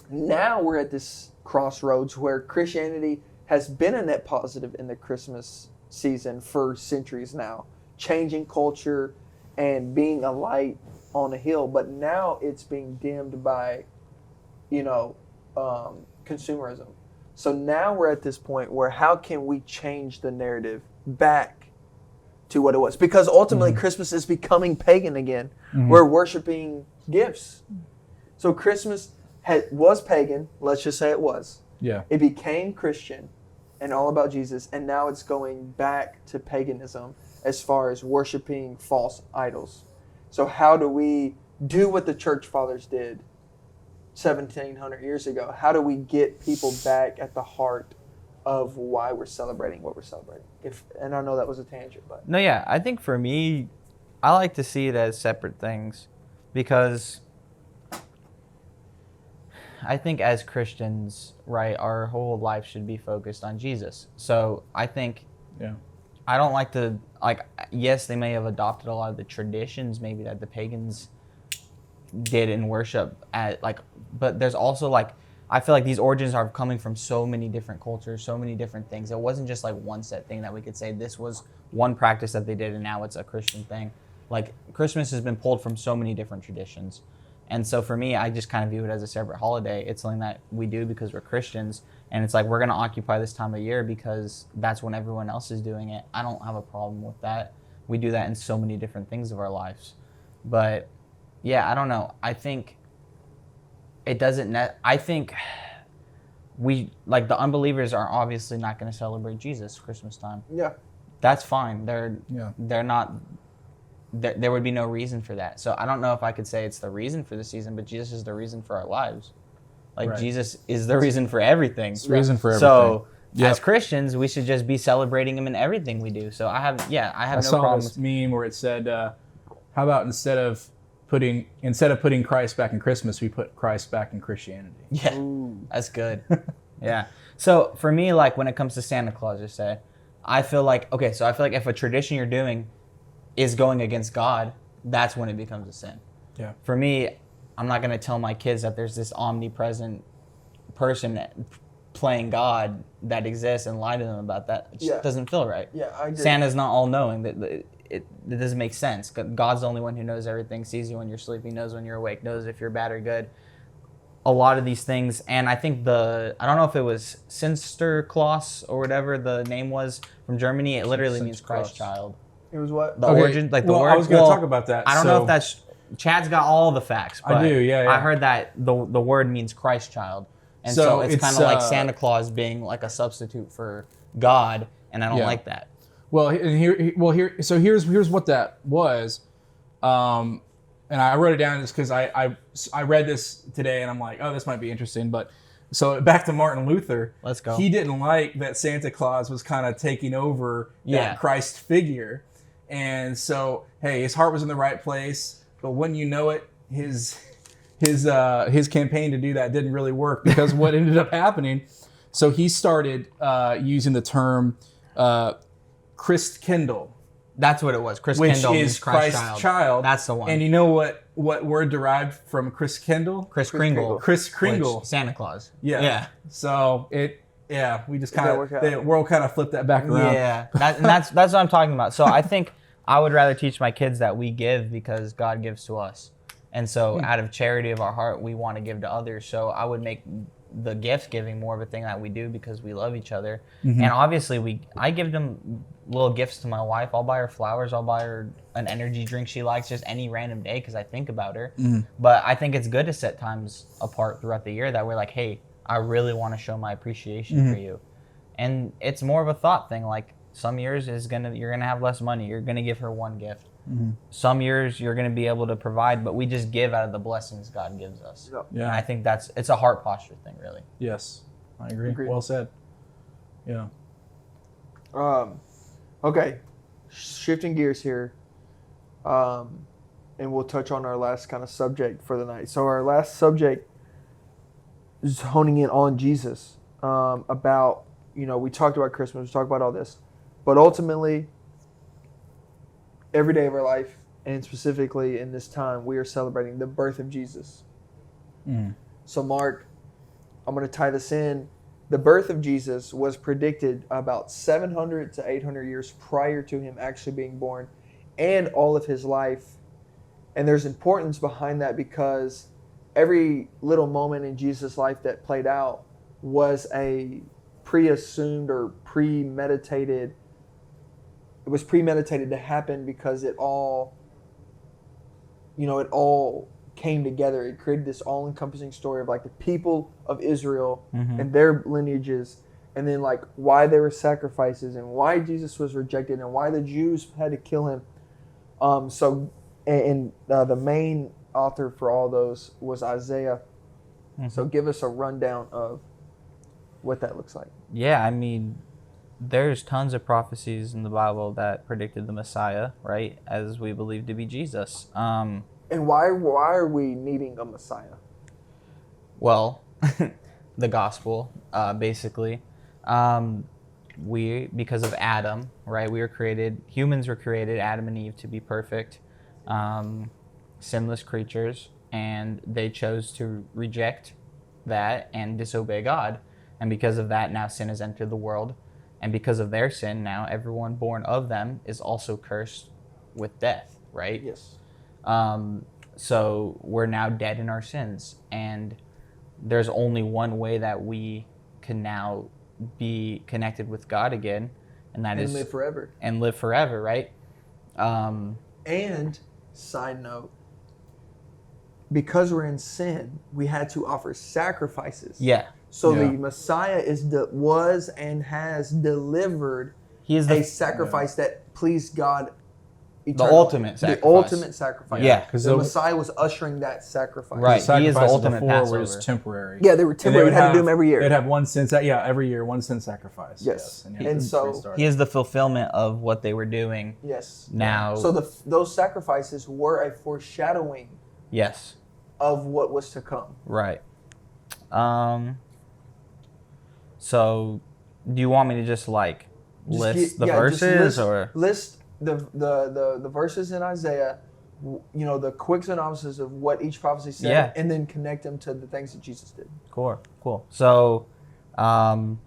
now we're at this crossroads where Christianity has been a net positive in the Christmas season for centuries now, changing culture and being a light on a hill. But now it's being dimmed by, consumerism. So now we're at this point where how can we change the narrative back to what it was? Because ultimately Christmas is becoming pagan again. We're worshiping gifts. So Christmas was pagan. Let's just say it was. Yeah. It became Christian and all about Jesus. And now it's going back to paganism as far as worshiping false idols. So how do we do what the church fathers did 1,700 years ago? How do we get people back at the heart of why we're celebrating what we're celebrating? And I know that was a tangent, but No, yeah. I think for me, I like to see it as separate things because I think as Christians, right, our whole life should be focused on Jesus. So I think I don't like to, yes, they may have adopted a lot of the traditions maybe that the pagans did in worship but there's also I feel like these origins are coming from so many different cultures, so many different things. It wasn't just one set thing that we could say this was one practice that they did and now it's a Christian thing. Christmas has been pulled from so many different traditions. And so for me, I just kind of view it as a separate holiday. It's something that we do because we're Christians. And it's we're going to occupy this time of year because that's when everyone else is doing it. I don't have a problem with that. We do that in so many different things of our lives. But yeah, I don't know. I think it doesn't I think we the unbelievers are obviously not going to celebrate Jesus Christmas time. Yeah. That's fine. They're not there would be no reason for that. So I don't know if I could say it's the reason for the season, but Jesus is the reason for our lives. Right. Jesus is the reason for everything. It's the reason for everything. So as Christians, we should just be celebrating him in everything we do. So I have no problem. I saw this meme where it said, how about instead of putting Christ back in Christmas, we put Christ back in Christianity. Yeah, that's good. Yeah. So for me, when it comes to Santa Claus, just say, I feel like if a tradition you're doing is going against God, that's when it becomes a sin. Yeah. For me, I'm not going to tell my kids that there's this omnipresent person playing God that exists and lie to them about that. It just doesn't feel right. Yeah, I agree. Santa's not all-knowing. It doesn't make sense. God's the only one who knows everything, sees you when you're sleeping, knows when you're awake, knows if you're bad or good. A lot of these things, and I think I don't know if it was Sinterklaas or whatever the name was from Germany. It literally means Christ child. It was what? The origin, the word. I was going to talk about that. I don't know if that's Chad's got all the facts. But I do, yeah. I heard that the word means Christ child, and so it's kind of like Santa Claus being like a substitute for God, and I don't like that. Well, here's what that was, and I wrote it down just because I read this today and I'm like, oh, this might be interesting. But so back to Martin Luther. Let's go. He didn't like that Santa Claus was kind of taking over that Christ figure, and so his heart was in the right place, but when you know it, his campaign to do that didn't really work because what ended up happening. So he started using the term Christkindl. That's what it was. Christkindl which is Christ's child. That's the one. And you know what word derived from Christkindl? Kris Kringle. Kris Kringle. Santa Claus. Yeah. So we just the world kind of flipped that back around. Yeah. That's what I'm talking about. So I think I would rather teach my kids that we give because God gives to us. And so out of charity of our heart, we want to give to others. So I would make the gift giving more of a thing that we do because we love each other. Mm-hmm. And obviously I give them little gifts to my wife. I'll buy her flowers. I'll buy her an energy drink she likes just any random day because I think about her. Mm-hmm. But I think it's good to set times apart throughout the year that we're like, hey, I really want to show my appreciation for you. And it's more of a thought thing. Like some years you're gonna have less money. You're gonna give her one gift. Some years you're going to be able to provide, but we just give out of the blessings God gives us. Yep. And I think it's a heart posture thing, really. Yes, I agree. Agreed. Well said. Yeah. Okay, shifting gears here, and we'll touch on our last kind of subject for the night. So our last subject is honing in on Jesus. About, we talked about Christmas, we talked about all this, but ultimately, every day of our life, and specifically in this time, we are celebrating the birth of Jesus. So Mark, I'm going to tie this in. The birth of Jesus was predicted about 700 to 800 years prior to him actually being born, and all of his life. And there's importance behind that because every little moment in Jesus' life that played out was a pre-assumed or premeditated. It was premeditated to happen because it all came together. It created this all-encompassing story of like the people of Israel and their lineages, and then like why there were sacrifices and why Jesus was rejected and why the Jews had to kill him. The main author for all those was Isaiah. So give us a rundown of what that looks like. Yeah, I mean, there's tons of prophecies in the Bible that predicted the Messiah, right? As we believe to be Jesus. And why are we needing a Messiah? Well, the gospel, basically. Because of Adam, right? Humans were created, Adam and Eve, to be perfect, sinless creatures, and they chose to reject that and disobey God. And because of that, now sin has entered the world. And because of their sin, now everyone born of them is also cursed with death, right? Yes. So we're now dead in our sins, and there's only one way that we can now be connected with God again, and that is live forever. And live forever, right? And side note, because we're in sin, we had to offer sacrifices. Yeah. So the Messiah was and has delivered a sacrifice that pleased God eternally. The ultimate sacrifice. The ultimate sacrifice. Yeah. Because the Messiah was ushering that sacrifice. Right. He is the ultimate Passover. Passover. Was temporary. Yeah, they were temporary. We had to do them every year. They'd have one sin. Every year, one sin sacrifice. Yes. And so he is the fulfillment of what they were doing. Yes. Now. So those sacrifices were a foreshadowing. Yes. Of what was to come. Right. So, do you want me to just list the verses or list the verses in Isaiah? The quick synopsis of what each prophecy said, and then connect them to the things that Jesus did. Cool. So, in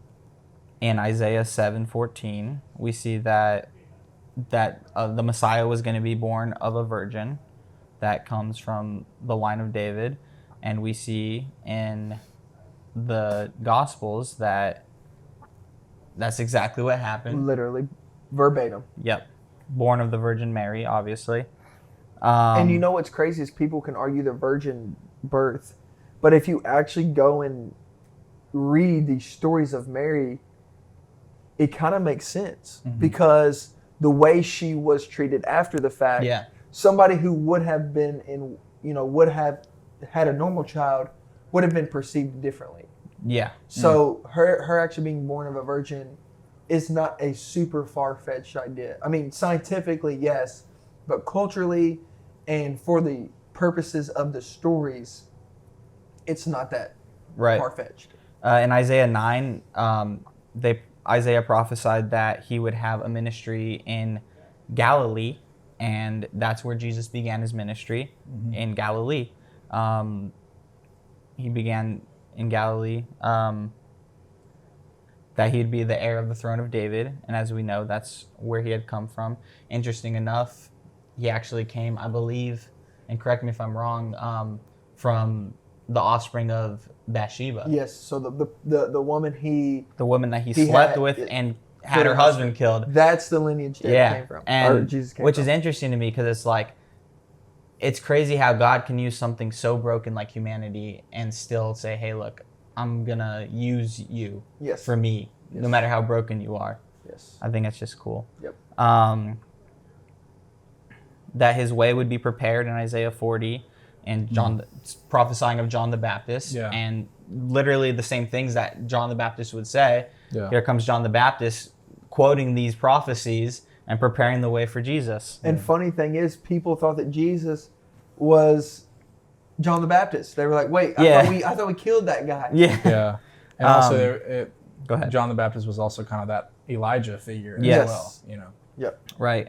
Isaiah 7:14, we see that the Messiah was going to be born of a virgin. That comes from the line of David, and we see in the Gospels that's exactly what happened. Literally, verbatim. Yep, born of the Virgin Mary, obviously. And you know what's crazy is people can argue the virgin birth, but if you actually go and read the stories of Mary, it kind of makes sense because the way she was treated after the fact. Yeah. Somebody who would have been would have had a normal child would have been perceived differently. Yeah. So her actually being born of a virgin is not a super far-fetched idea. I mean, scientifically, yes, but culturally and for the purposes of the stories, it's not that far-fetched. In Isaiah 9, Isaiah prophesied that he would have a ministry in Galilee, and that's where Jesus began his ministry, in Galilee. He began in Galilee, that he'd be the heir of the throne of David, and as we know, that's where he had come from. Interesting enough, he actually came, I believe, and correct me if I'm wrong, from the offspring of Bathsheba. Yes, so the woman that he slept with and had her husband killed. That's the lineage that came from. And which is interesting to me because it's crazy how God can use something so broken like humanity and still say, hey, look, I'm going to use you for me, no matter how broken you are. Yes. I think it's just cool. Yep. that his way would be prepared in Isaiah 40, and John prophesying of John the Baptist, and literally the same things that John the Baptist would say. Yeah. Here comes John the Baptist quoting these prophecies and preparing the way for Jesus. And funny thing is, people thought that Jesus was John the Baptist. They were like, wait, I thought we killed that guy. Yeah. And also, go ahead. John the Baptist was also kind of that Elijah figure as well, you know. Yep. Right.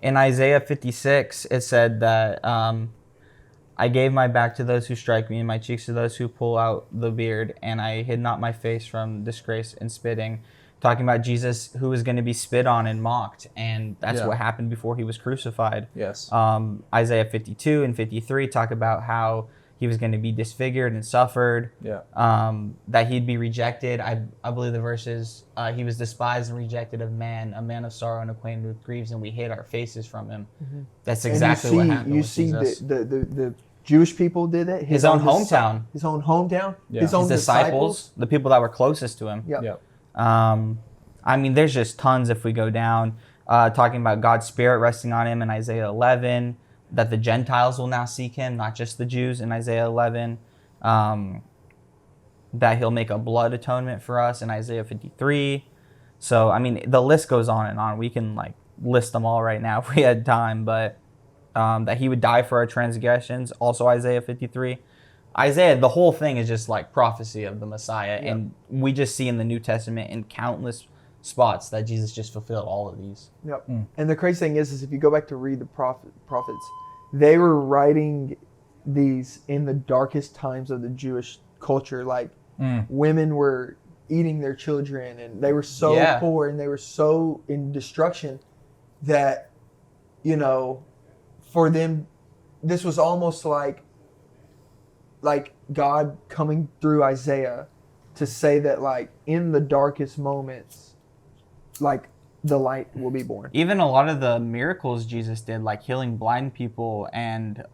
In Isaiah 56, it said that I gave my back to those who strike me and my cheeks to those who pull out the beard, and I hid not my face from disgrace and spitting. Talking about Jesus who was going to be spit on and mocked, and that's what happened before he was crucified. Yes. Isaiah 52 and 53 talk about how he was going to be disfigured and suffered. Yeah. That he'd be rejected. I believe the verse is, he was despised and rejected of man, a man of sorrow and acquainted with griefs, and we hid our faces from him. Mm-hmm. That's exactly what happened with Jesus. The Jewish people did it. His own hometown. His own hometown. Yeah. His own disciples. The people that were closest to him. Yep. I mean, there's just tons if we go down. Talking about God's Spirit resting on him in Isaiah 11. That the Gentiles will now seek him, not just the Jews in Isaiah 11. That he'll make a blood atonement for us in Isaiah 53. So, I mean, the list goes on and on. We can, like, list them all right now if we had time. But that he would die for our transgressions, also Isaiah 53. Isaiah, the whole thing is just, like, prophecy of the Messiah. Yep. And we just see in the New Testament in countless spots that Jesus just fulfilled all of these. Yep. And the crazy thing is if you go back to read the prophets, they were writing these in the darkest times of the Jewish culture. Like women were eating their children, and they were so poor, and they were so in destruction that, you know, for them, this was almost like God coming through Isaiah to say that, like, in the darkest moments, like, the light will be born. Even a lot of the miracles Jesus did, like healing blind people and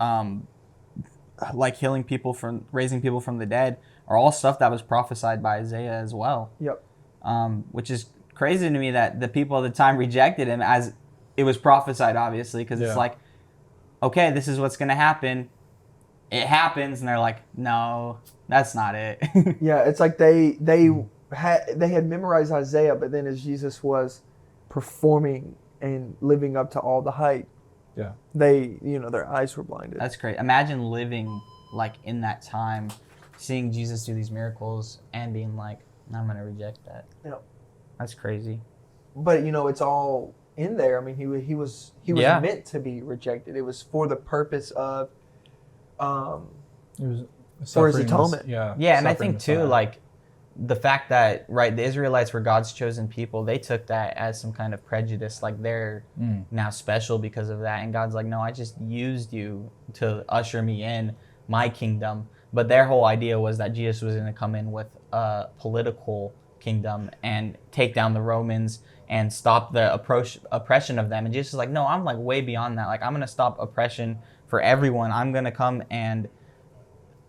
like healing people from raising people from the dead, are all stuff that was prophesied by Isaiah as well. Yep. Which is crazy to me that the people at the time rejected him, as it was prophesied, obviously, because it's like, okay, this is what's going to happen. It happens, and they're like, no, that's not it. Yeah, it's like they had memorized Isaiah, but then as Jesus was performing and living up to all the hype, they, you know, their eyes were blinded. That's great. Imagine living like in that time, seeing Jesus do these miracles and being like, I'm going to reject that. Yeah. That's crazy. But, you know, it's all in there. I mean, he was meant to be rejected. It was for the purpose of for his atonement. Yeah, and I think too, like, the fact that, right, the Israelites were God's chosen people, they took that as some kind of prejudice, like they're now special because of that. And God's like, no, I just used you to usher me in my kingdom. But their whole idea was that Jesus was going to come in with a political kingdom and take down the Romans and stop the oppression of them. And Jesus is like, no, I'm like way beyond that. Like, I'm going to stop oppression for everyone. I'm going to come and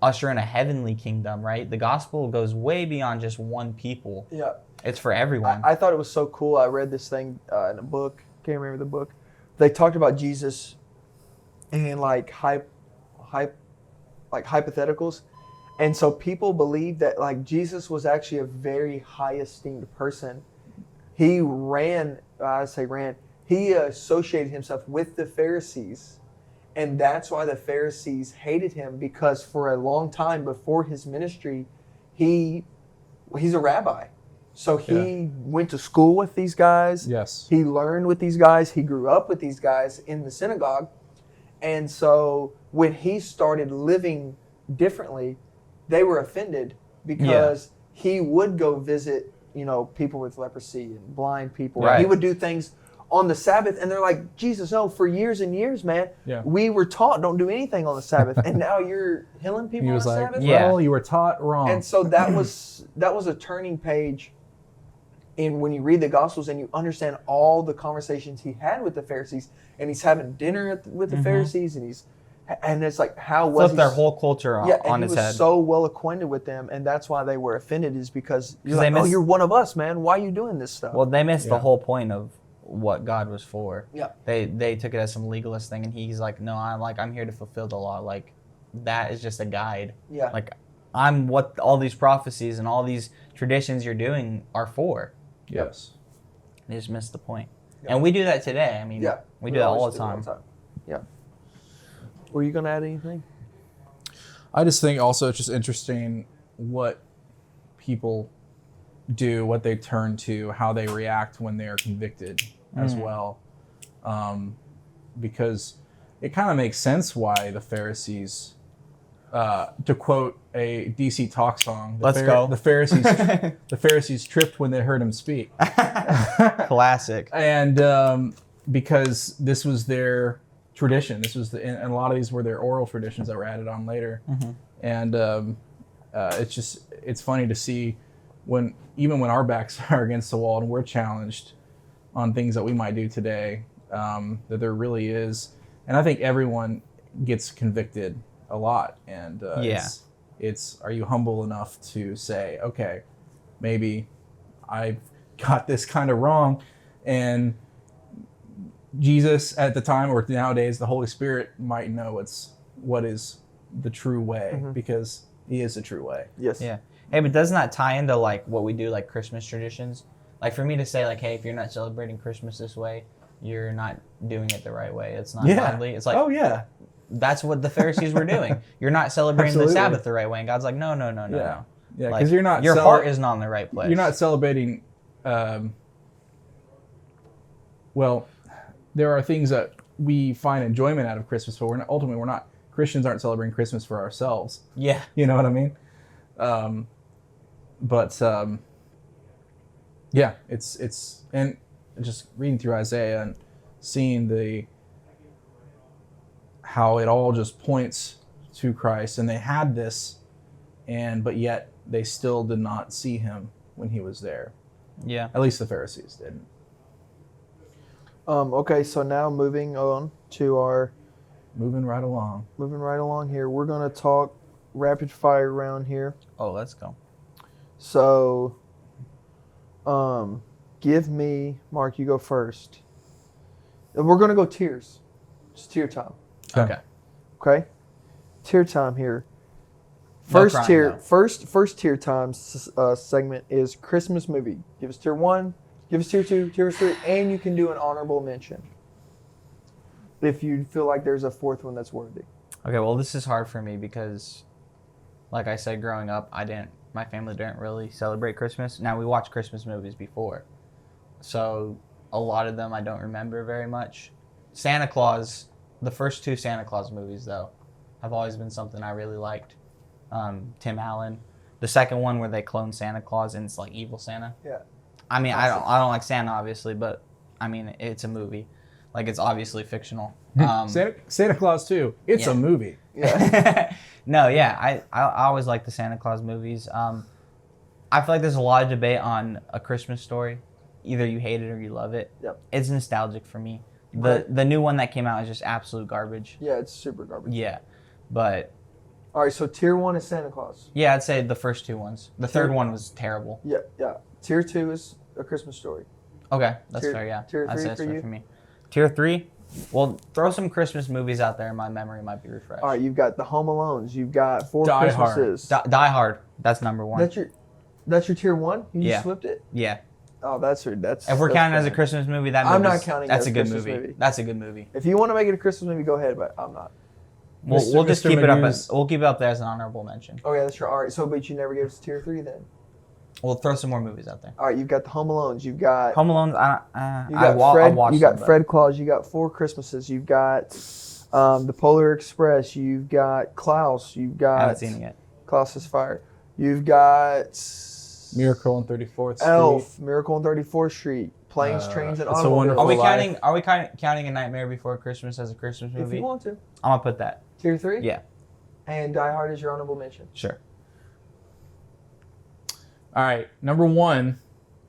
usher in a heavenly kingdom, right? The gospel goes way beyond just one people. Yeah. It's for everyone. I thought it was so cool. I read this thing in a book. Can't remember the book. They talked about Jesus and like hypotheticals. And so people believe that like Jesus was actually a very high esteemed person. He he associated himself with the Pharisees. And that's why the Pharisees hated him, because for a long time before his ministry, he's a rabbi. So he went to school with these guys. Yes. He learned with these guys. He grew up with these guys in the synagogue. And so when he started living differently, they were offended because he would go visit, you know, people with leprosy and blind people. Right. He would do things on the Sabbath, and they're like, Jesus, no, for years and years, man, we were taught don't do anything on the Sabbath, and now you're healing people on the Sabbath? Well, you were taught wrong. And so that was a turning page in when you read the Gospels and you understand all the conversations he had with the Pharisees, and he's having dinner with the Pharisees, and it's like how well flipped their whole culture on his head. He was so well acquainted with them, and that's why they were offended, is because you're like, you're one of us, man. Why are you doing this stuff? Well, they missed the whole point of what God was for. Yeah. They took it as some legalist thing, and he's like, no, I'm here to fulfill the law. Like, that is just a guide. Yeah. Like, I'm what all these prophecies and all these traditions you're doing are for. Yes. They just missed the point. Yeah. And we do that today. I mean, we do that all the time. Yeah. Were you going to add anything? I just think also it's just interesting what people do, what they turn to, how they react when they are convicted as well. Because it kind of makes sense why the Pharisees, to quote a DC Talk song, the Pharisees tripped when they heard him speak. Classic. And because this was their tradition, and a lot of these were their oral traditions that were added on later. And it's funny to see even when our backs are against the wall and we're challenged on things that we might do today, that there really is. And I think everyone gets convicted a lot. And it's are you humble enough to say, okay, maybe I've got this kind of wrong, and Jesus at the time, or nowadays, the Holy Spirit might know what is the true way, because he is the true way. Yes. Yeah. Hey, but doesn't that tie into like what we do, like Christmas traditions? Like for me to say like, hey, if you're not celebrating Christmas this way, you're not doing it the right way. It's not godly. It's like, oh yeah, that's what the Pharisees were doing. You're not celebrating the Sabbath the right way. And God's like, no. Yeah, because Like, you're not. Your heart is not in the right place. You're not celebrating. Well, there are things that we find enjoyment out of Christmas, but ultimately we're not. Christians aren't celebrating Christmas for ourselves. Yeah. You know what I mean? Yeah, it's and just reading through Isaiah and seeing how it all just points to Christ, and they had this, but yet they still did not see him when he was there. Yeah. At least the Pharisees didn't. Okay, so now moving on to our Moving right along here, we're gonna talk rapid fire round here. Oh, let's go. So, give me, Mark, you go first. And we're gonna go tiers. Just tier time. Okay. Okay? Tier time here. No First crying, tier, though. first tier time segment is Christmas movie. Give us tier 1, give us tier 2, tier 3, and you can do an honorable mention if you feel like there's a fourth one that's worthy. Okay, well, this is hard for me because, like I said, growing up, my family didn't really celebrate Christmas. Now, we watched Christmas movies before, so a lot of them I don't remember very much. Santa Claus, the first 2 Santa Claus movies, though, have always been something I really liked. Tim Allen. The second one where they clone Santa Claus and it's like evil Santa. Yeah. I mean, I don't like Santa, obviously, but, I mean, it's a movie. Like, it's obviously fictional. Santa Claus 2. It's a movie. Yeah. No, yeah. I always like the Santa Claus movies. I feel like there's a lot of debate on A Christmas Story. Either you hate it or you love it. Yep. It's nostalgic for me. Right. The new one that came out is just absolute garbage. Yeah, it's super garbage. Yeah. But, All right, so tier 1 is Santa Claus. yeah, I'd say the first 2 ones. The third one was terrible. Yeah. Tier 2 is A Christmas Story. Okay, that's Tier- fair, yeah. tier I'd say three that's for fair you? for me. Tier 3? Well, throw some Christmas movies out there and my memory might be refreshed. All right, you've got the Home Alones. You've got Four Die Hard. Christmases. Die Hard. That's number 1. That's your tier 1? You Yeah. just flipped it? Yeah. Oh, that's If we're that's counting as a bad. Christmas movie, I'm not counting that's it as a a good Christmas movie. movie. That's a good movie. If you want to make it a Christmas movie, go ahead, but I'm not. We'll just Mr. keep it up Magoo's- we'll keep it up there as an honorable mention. Okay, that's your all right. So, but you never gave us tier 3 then. We'll throw some more movies out there. All right, you've got the Home Alones. You've got Home Alone. you I got Fred. watched You got them, but- Fred Claus. You got Four Christmases. You've got the Polar Express. You've got Klaus. You've got I haven't seen it yet. Klaus is Fire. You've got Miracle on 34th Street. Elf, Miracle on 34th Street, Planes, Trains, and It's a Automobiles. Wonderful Are we Life. counting A Nightmare Before Christmas as a Christmas If movie? you want to. I'm gonna put that. Tier 3? Yeah, And Die Hard is your honorable mention. sure. All right, number 1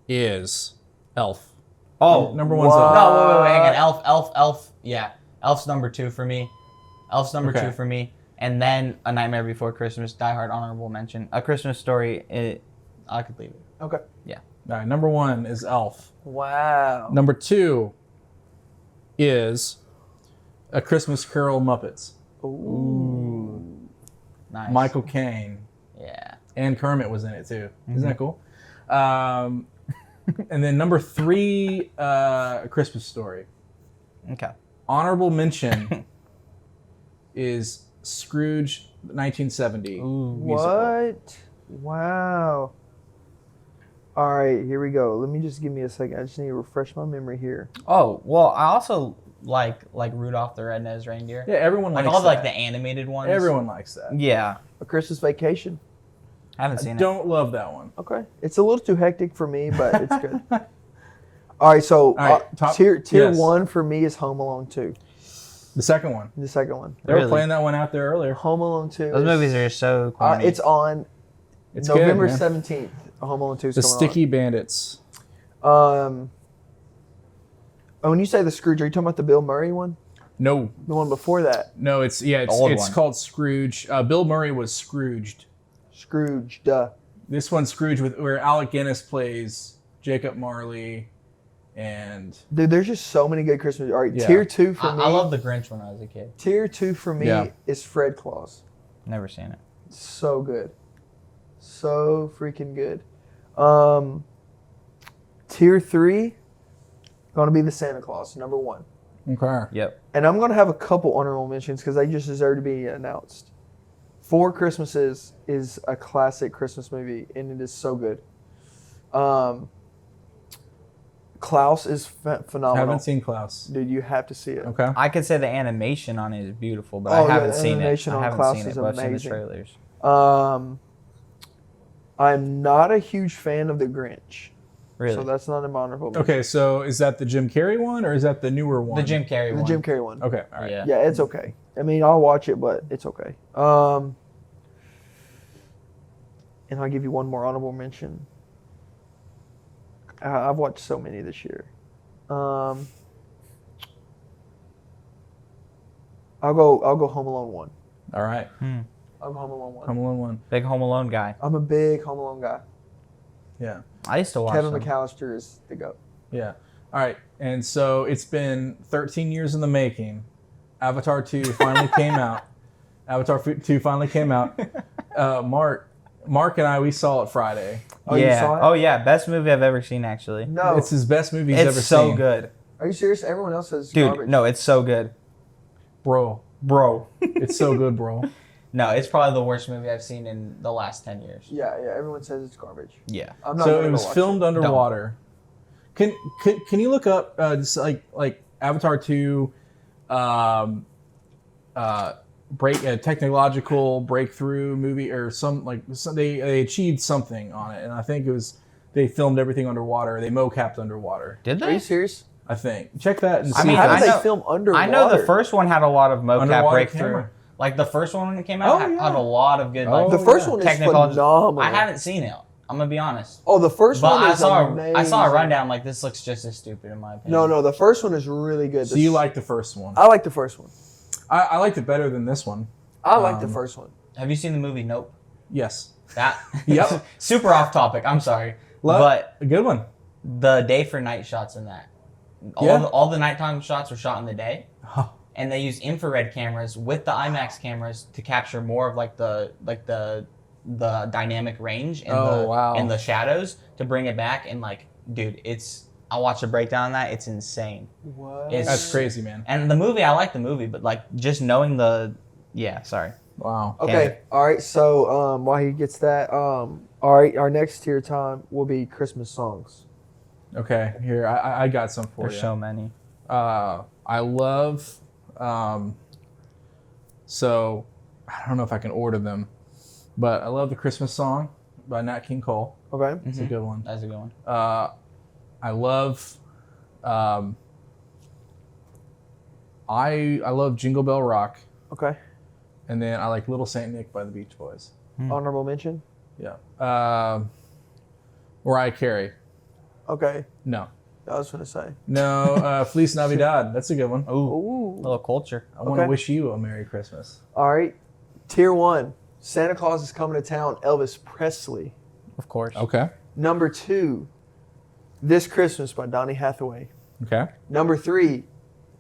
is Elf. Oh, Number 1's What? Elf. No, wait, hang on. Elf. Yeah, Elf's number 2 for me. Elf's number Okay. 2 for me, and then A Nightmare Before Christmas, Die Hard, honorable mention. A Christmas Story. I could leave it. Okay. Yeah. All right, number 1 is Elf. Wow. Number 2 is A Christmas Carol Muppets. Ooh. Nice. Michael Caine. Yeah. And Kermit was in it too. Isn't that cool? And then number 3, A Christmas Story. Okay. Honorable mention is Scrooge 1970 musical. What? Wow. All right, here we go. Let me just give me a second. I just need to refresh my memory here. Oh, well, I also like Rudolph the Red-Nosed Reindeer. Yeah, everyone Like likes all that. like the animated ones. Everyone likes that. Yeah. A Christmas Vacation. I haven't seen it. Don't love that one. Okay. It's a little too hectic for me, but it's good. All right, so All right, top- tier yes. 1 for me is Home Alone 2. The second one. The second one. They were Really? playing that one out there earlier. Home Alone 2. Those movies are so corny. It's on It's November good, man. 17th. Home Alone 2 is The coming Sticky Bandits. on. When you say the Scrooge, are you talking about the Bill Murray one? No, The one before that? no, it's old it's one. called Scrooge. Bill Murray was Scrooged. Scrooge, duh. This one's Scrooge where Alec Guinness plays Jacob Marley, and Dude, there's just so many good Christmas. All right, Yeah. tier 2 for me. I love The Grinch when I was a kid. Tier 2 for me Yeah. is Fred Claus. Never seen it. So good. So freaking good. Tier 3, gonna be the Santa Claus, number 1. okay. Yep. And I'm gonna have a couple honorable mentions because they just deserve to be announced. Four Christmases is a classic Christmas movie, and it is so good. Klaus is phenomenal. Haven't seen Klaus. Dude, you have to see it. Okay. I could say the animation on it is beautiful, but Oh, I yeah, haven't the seen it. animation I on haven't Klaus seen it, is but I've seen the amazing. trailers. I'm not a huge fan of The Grinch. Really? So that's not an honorable mention. Okay, so is that the Jim Carrey one or is that the newer one? The Jim Carrey The one. Jim Carrey one. Okay, all right. Yeah. Yeah, it's okay. I mean, I'll watch it, but it's okay. And I'll give you one more honorable mention. I've watched so many this year. I'll go Home Alone 1. All right. I'll go Home Alone 1. Home Alone 1. Big Home Alone guy. I'm a big Home Alone guy. Yeah. I used to watch Kevin them. McAllister is the GOAT. Yeah. All right. And so it's been 13 years in the making. Avatar 2 finally came out. Avatar 2 finally came out. Mark and I, we saw it Friday. Oh, you yeah. saw it? Oh yeah, best movie I've ever seen actually. No. It's his best movie he's It's ever so seen. good. Are you serious? Everyone else says Dude, garbage. no, it's so good. Bro. It's so good, bro. No, it's probably the worst movie I've seen in the last 10 years. Yeah, everyone says it's garbage. Yeah. I'm not So gonna it go was watch filmed underwater. Can you look up just like Avatar 2 technological breakthrough movie or they achieved something on it, and I think it was they filmed everything underwater. They mocapped underwater. Did Are you they? serious? I think. Check that and see. I mean, How if did I they know- film underwater? I know the first one had a lot of mocap Underwater breakthrough. camera. Like the first one when it came out Oh, had yeah. a lot of good Oh, like The first yeah. one is technical. phenomenal. I haven't seen it. I'm gonna be honest. Oh, the first But one I is saw amazing. I saw a rundown like this looks just as stupid in my opinion. No, the first one is really good. So you like the first one? I like the first one. I liked it better than this one. I like the first one. Have you seen the movie Nope? Yes. That Yep. super off topic. I'm sorry, but A good one. the day for night shots in that. Yeah. All the nighttime shots were shot in the day, Oh. and they used infrared cameras with the IMAX cameras to capture more of like the dynamic range and wow. and the shadows to bring it back. And like, dude, I watched a breakdown on that. It's insane. What? It's- That's crazy, man. And the movie, I like the movie, but like just knowing sorry. Wow. Okay. All right. So while he gets that, all right, our next tier time will be Christmas songs. Okay. Here, I got some for There's you. so many. I love. So I don't know if I can order them, but I love the Christmas song by Nat King Cole. Okay. It's a good one. That's a good one. I love. I love Jingle Bell Rock, Okay. and then I like Little Saint Nick by the Beach Boys. Honorable mention. Yeah. Mariah Carey. Okay. No. I was gonna say. No. Feliz Navidad. That's a good one. Ooh, Ooh. little culture. I want to Okay. wish you a Merry Christmas. All right. Tier 1. Santa Claus is coming to town. Elvis Presley. Of course. Okay. Number 2. This Christmas by Donny Hathaway. Okay. Number 3,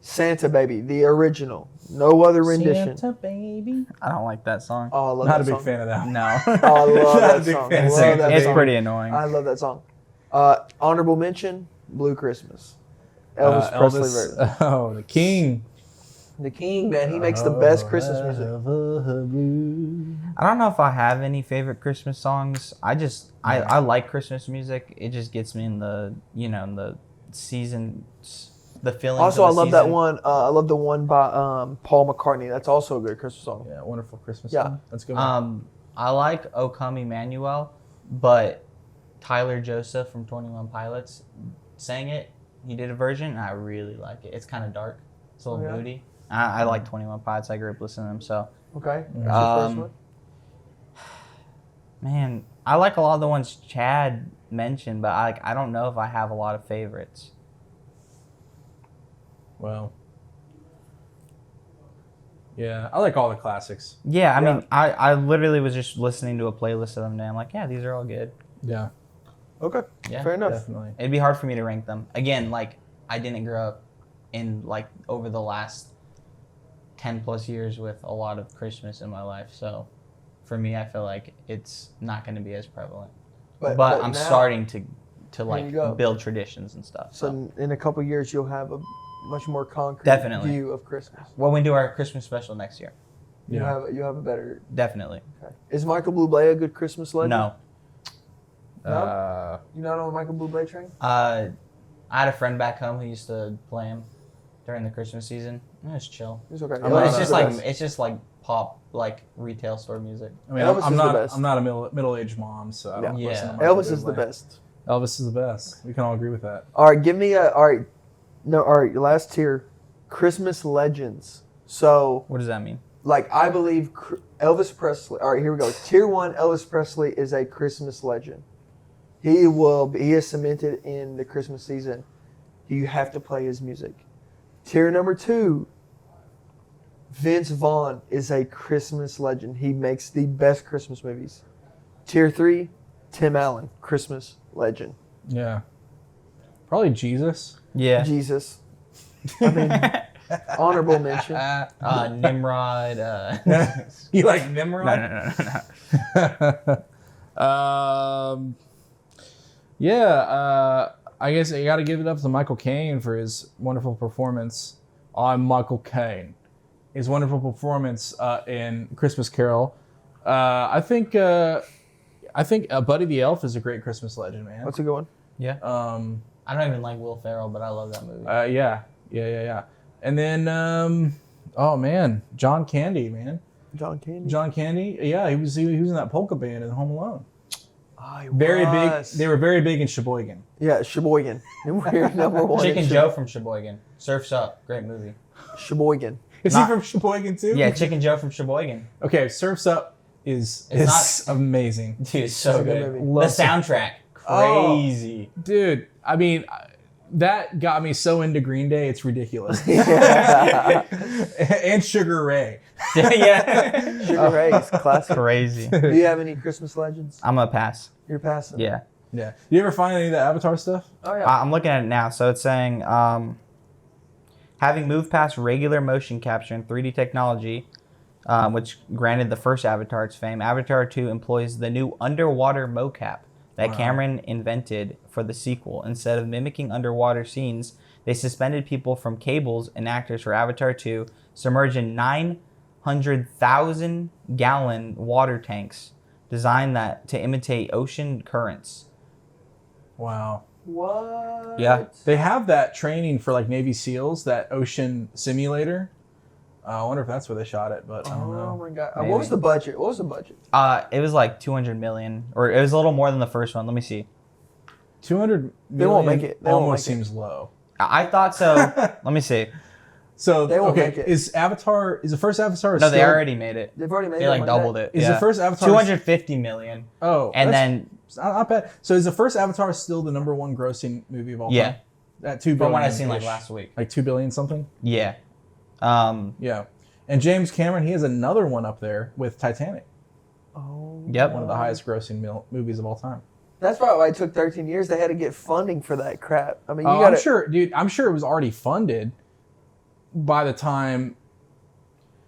Santa Baby, the original. No other rendition. Santa baby. I don't like that song. Oh, I love Not a that big song. fan of that. No. Oh, I love Not a that big song. fan. I love that It's song. pretty annoying. I love that song. Honorable mention, Blue Christmas. Elvis Presley version. Oh, the king. The King, man, he makes the best Christmas music. I don't know if I have any favorite Christmas songs. I like Christmas music. It just gets me in the in the season, the feeling. Also, I love that one. I love the one by Paul McCartney. That's also a good Christmas song. Yeah, wonderful Christmas Yeah. song. That's a good. One. I like O Come Emmanuel, but Tyler Joseph from 21 Pilots sang it. He did a version, and I really like it. It's kind of dark. It's a little moody. I like 21 Pilots. I grew up listening to them, so. Okay. That's your first one? Man, I like a lot of the ones Chad mentioned, but I don't know if I have a lot of favorites. Well. Yeah, I like all the classics. Yeah, I mean, I literally was just listening to a playlist of them, and I'm like, yeah, these are all good. Yeah. Okay. Yeah, Fair enough. Definitely. It'd be hard for me to rank them. Again, like, I didn't grow up in, like, over the last 10 plus years with a lot of Christmas in my life, so for me, I feel like it's not going to be as prevalent. But I'm now, starting to you go. build traditions and stuff. So in a couple years, you'll have a much more concrete Definitely. view of Christmas. When we do our Christmas special next year. Yeah. You have a better. Definitely. Okay. Is Michael Bublé a good Christmas legend? No. You not on the Michael Bublé train? I had a friend back home who used to play him during the Christmas season. It was chill. It's okay. I'm But not it's a- just the like best. pop, like retail store music. I mean, Elvis is the I'm best. not a middle-aged mom, so I don't Yeah. listen to Michael Elvis is the Bublé. best. Elvis is the best. We can all agree with that. All right, give me a. All right, no. All right, last tier, Christmas legends. So, What does that mean? like, I believe Elvis Presley. All right, here we go. Tier 1, Elvis Presley is a Christmas legend. He is cemented in the Christmas season. You have to play his music. Tier number 2, Vince Vaughn is a Christmas legend. He makes the best Christmas movies. Tier 3, Tim Allen, Christmas legend. Yeah. Probably Jesus. Yeah. Jesus. I mean, honorable mention. Nimrod. You like Nimrod? No. I guess you got to give it up to Michael Caine for his wonderful performance. I'm Michael Caine. His wonderful performance in Christmas Carol. I think Buddy the Elf is a great Christmas legend, man. What's a good one? Yeah. I don't even like Will Ferrell, but I love that movie. Yeah. And then, oh man, John Candy, man. John Candy. John Candy. Yeah, he was in that polka band in Home Alone. Oh, he Very was. big. They were very big in Sheboygan. Yeah, Sheboygan. We're number 1. Chicken in Joe from Sheboygan. Surfs Up. Great movie. Sheboygan. Is Not- he from Sheboygan too? Yeah, Chicken Joe from Sheboygan. Okay, Surfs Up is amazing. Dude, it's so a good good. movie. The Love soundtrack. Oh. Crazy. Dude, I mean, that got me so into Green Day, it's ridiculous. Yeah. And Sugar Ray. Yeah. Sugar Ray's classic. Crazy. Do you have any Christmas legends? I'm a pass. You're passing. Yeah. Yeah. You ever find any of the Avatar stuff? Oh yeah. I'm looking at it now. So it's saying, having moved past regular motion capture and 3D technology, which granted the first Avatar its fame, Avatar 2 employs the new underwater mocap that Cameron invented for the sequel. Instead of mimicking underwater scenes, they suspended people from cables and actors for Avatar 2, submerged in 900,000-gallon water tanks designed to imitate ocean currents. Wow. What? Yeah. They have that training for like Navy SEALs, that ocean simulator. I wonder if that's where they shot it, but I don't Oh know. my god. Maybe. What was the budget? It was like 200 million, or it was a little more than the first one. Let me see. 200 They won't million make it. They won't almost make it. seems low. I thought so. Let me see. So They won't okay, make it. is the first Avatar? No, they still- already made it. They've already made They it like like doubled that. it. Is the first Avatar 250 million? Oh, And that's then not bad. So is the first Avatar still the number 1 grossing movie of all Yeah. time? At 2 billion. from what I seen like last week. Like 2 billion something. Yeah. Yeah. And James Cameron, he has another one up there with Titanic, Oh. Yep. one of the highest grossing movies of all time. That's probably why it took 13 years. They had to get funding for that crap. I mean, you Oh, got I'm sure, dude. I'm sure it was already funded by the time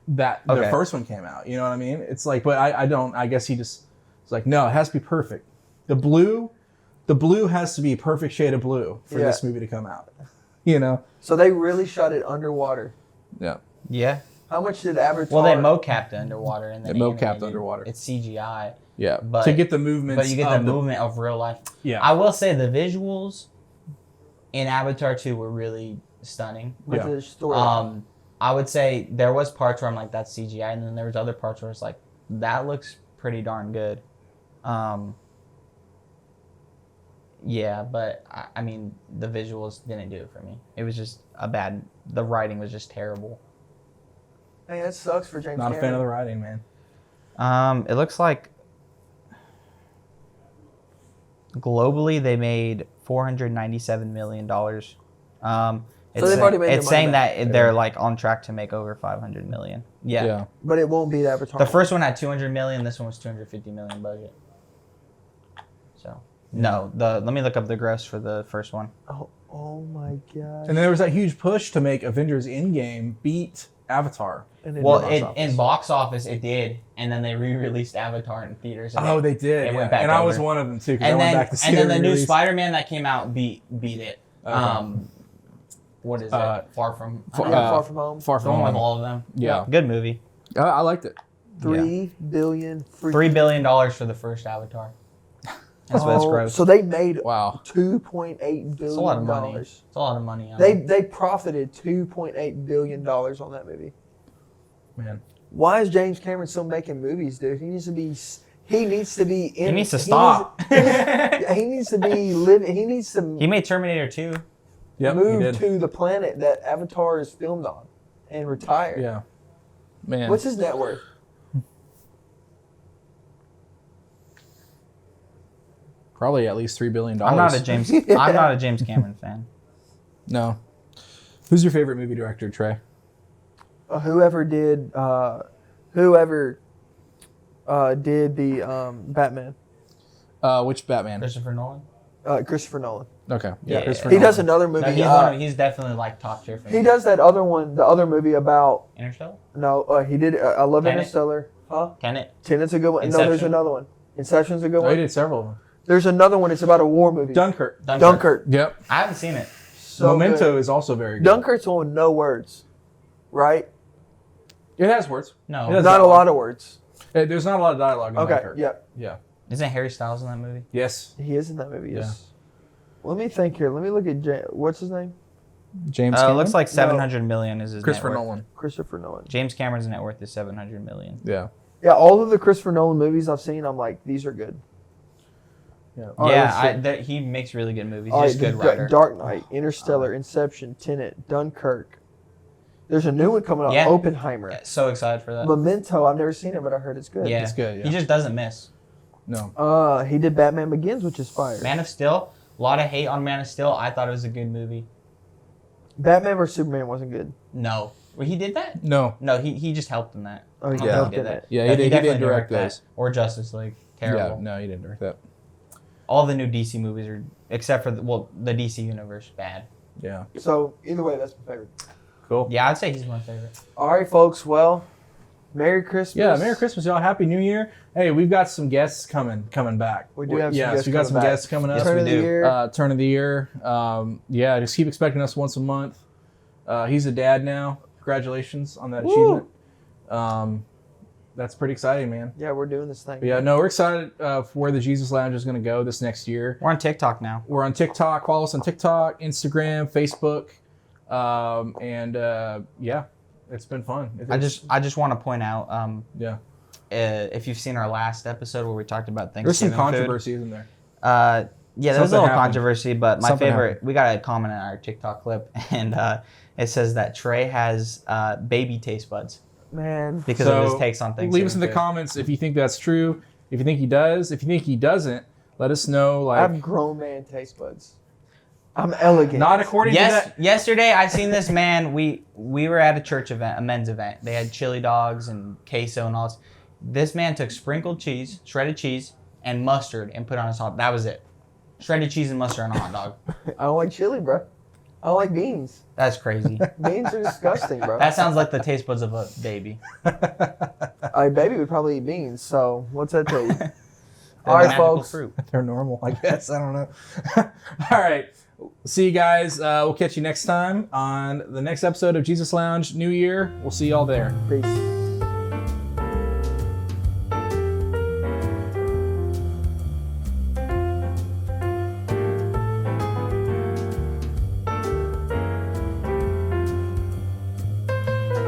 that the Okay. first one came out. You know what I mean? It's like, but I don't. I guess he just it's like, no, it has to be perfect. The blue has to be a perfect shade of blue for this movie to come out. You know? So they really shot it underwater. Yeah. Yeah. How much did Avatar? Well, they mocapped it underwater and then They mocapped animated. underwater. It's CGI. Yeah. But to get the movements. But you get the movement of real life. Yeah. I will say the visuals in Avatar 2 were really stunning. with Yeah. the story. I would say there was parts where I'm like, that's CGI, and then there was other parts where it's like, that looks pretty darn good. Yeah, but I mean, the visuals didn't do it for me. It was just the writing was just terrible. Hey, that sucks for James Not a Cameron. fan of the writing, man. It looks like globally they made $497 million. It's they've already made it's their saying money back. that they're like on track to make over 500 million. Yeah. But it won't beat Avatar. The first one had 200 million. This one was 250 million budget. So no, let me look up the gross for the first one. Oh my god. And then there was that huge push to make Avengers Endgame beat Avatar. Well, in box office it did, and then they re-released Avatar in theaters. And Oh, they did. it yeah. went back and I over. was one of them too. Because I And went then back to see and then it the new re-released. Spider-Man that came out beat it. Okay. What is it? Far from Far From Home. Far the from one with home. all of them. Yeah. Good movie. I liked it. $3 billion. $3 billion for the first Avatar. That's gross. So they made Wow. $2.8 billion. It's a lot of money. It's a lot of money. They profited $2.8 billion on that movie. Man. Why is James Cameron still making movies, dude? He needs to be. He needs to stop. He needs to be living. He needs to He made Terminator 2. Yep, he move did. to the planet that Avatar is filmed on and retire. Yeah. Man. What's his net worth? Probably at least $3 billion. I'm not a James Cameron fan. No. Who's your favorite movie director, Trey? Whoever did the Batman. Which Batman? Christopher Nolan. Christopher Nolan. Okay. Yeah. Christopher He Nolan. does another movie. He's definitely like top tier for me. He does that other one, the other movie about. Interstellar? No, he did. I love Tenet? Interstellar. Huh? Tenet? Tenet's a good one. No, there's Inception? another one. Inception's a good Oh, he one. did several of them. There's another one. It's about a war movie. Dunkirk. Dunkirk. Yep. I haven't seen it. So Memento good. is also very good. Dunkirk's one with no words, right? It has words. No. It does Not a dialogue. lot of words. There's not a lot of dialogue in Okay. Dunkirk. Yeah. Yeah. Isn't Harry Styles in that movie? Yes. He is in that movie. Yes. Let me think here. Let me look at what's his name? James It Cameron. looks like 700 million is his Christopher net worth. Nolan. Christopher Nolan. James Cameron's net worth is 700 million. Yeah. Yeah, all of the Christopher Nolan movies I've seen, I'm like, these are good. Yeah. All right, let's see. He makes really good movies. All He's a right, good writer. Dark Knight, Interstellar, Inception, Tenet, Dunkirk. There's a new one coming out, Yeah. Oppenheimer. So excited for that. Memento, I've never seen it, but I heard it's good. Yeah, It's good, yeah. He just doesn't miss. No. He did Batman Begins, which is fire. Man of Steel. A lot of hate on Man of Steel. I thought it was a good movie. Batman vs Superman wasn't good. No. Well, he did that? No. No, he just helped in that. Oh, he I don't helped think in it. Yeah, But he did definitely direct directed those. that. Or Justice League. Terrible. Yeah, no, he didn't direct that. All the new DC movies are, except for, the DC universe, bad. Yeah. So, either way, that's my favorite. Cool. Yeah, I'd say he's my favorite. All right, folks. Well, Merry Christmas. Yeah, Merry Christmas, y'all. Happy New Year. Hey, we've got some guests coming back. We do have some yes, guests we got coming some back. guests coming up. Yes, Turn we of the do. year. Turn of the year. Yeah, just keep expecting us once a month. He's a dad now. Congratulations on that Woo! achievement. That's pretty exciting, man. Yeah, we're doing this thing. But yeah, no, we're excited for where the Jesus Lounge is going to go this next year. We're on TikTok now. We're on TikTok. Follow us on TikTok, Instagram, Facebook, and yeah, it's been fun. I just want to point out, yeah. If you've seen our last episode where we talked about There's some Thanksgiving food. controvery, isn't there? Yeah, there was a Something little happened. controversy, but my Something favorite, happened. we got a comment in our TikTok clip, and it says that Trey has baby taste buds Man. because of his takes on Thanksgiving Leave us in the food. comments if you think that's true. If you think he does, if you think he doesn't, let us know. I have Like, grown man taste buds. I'm elegant. not according to that. Yesterday I seen this man. We were at a church event, a men's event. They had chili dogs and queso and all this. This man took sprinkled cheese, shredded cheese, and mustard and put it on a hot. That was it. Shredded cheese and mustard on a hot dog. I don't like chili, bro. I don't like beans. That's crazy. Beans are disgusting, bro. That sounds like the taste buds of a baby. A baby would probably eat beans. So what's that tell you? They're All right, magical folks. fruit. They're normal, I guess. I don't know. All right. See you guys. We'll catch you next time on the next episode of Jesus Lounge New Year. We'll see y'all there. Peace.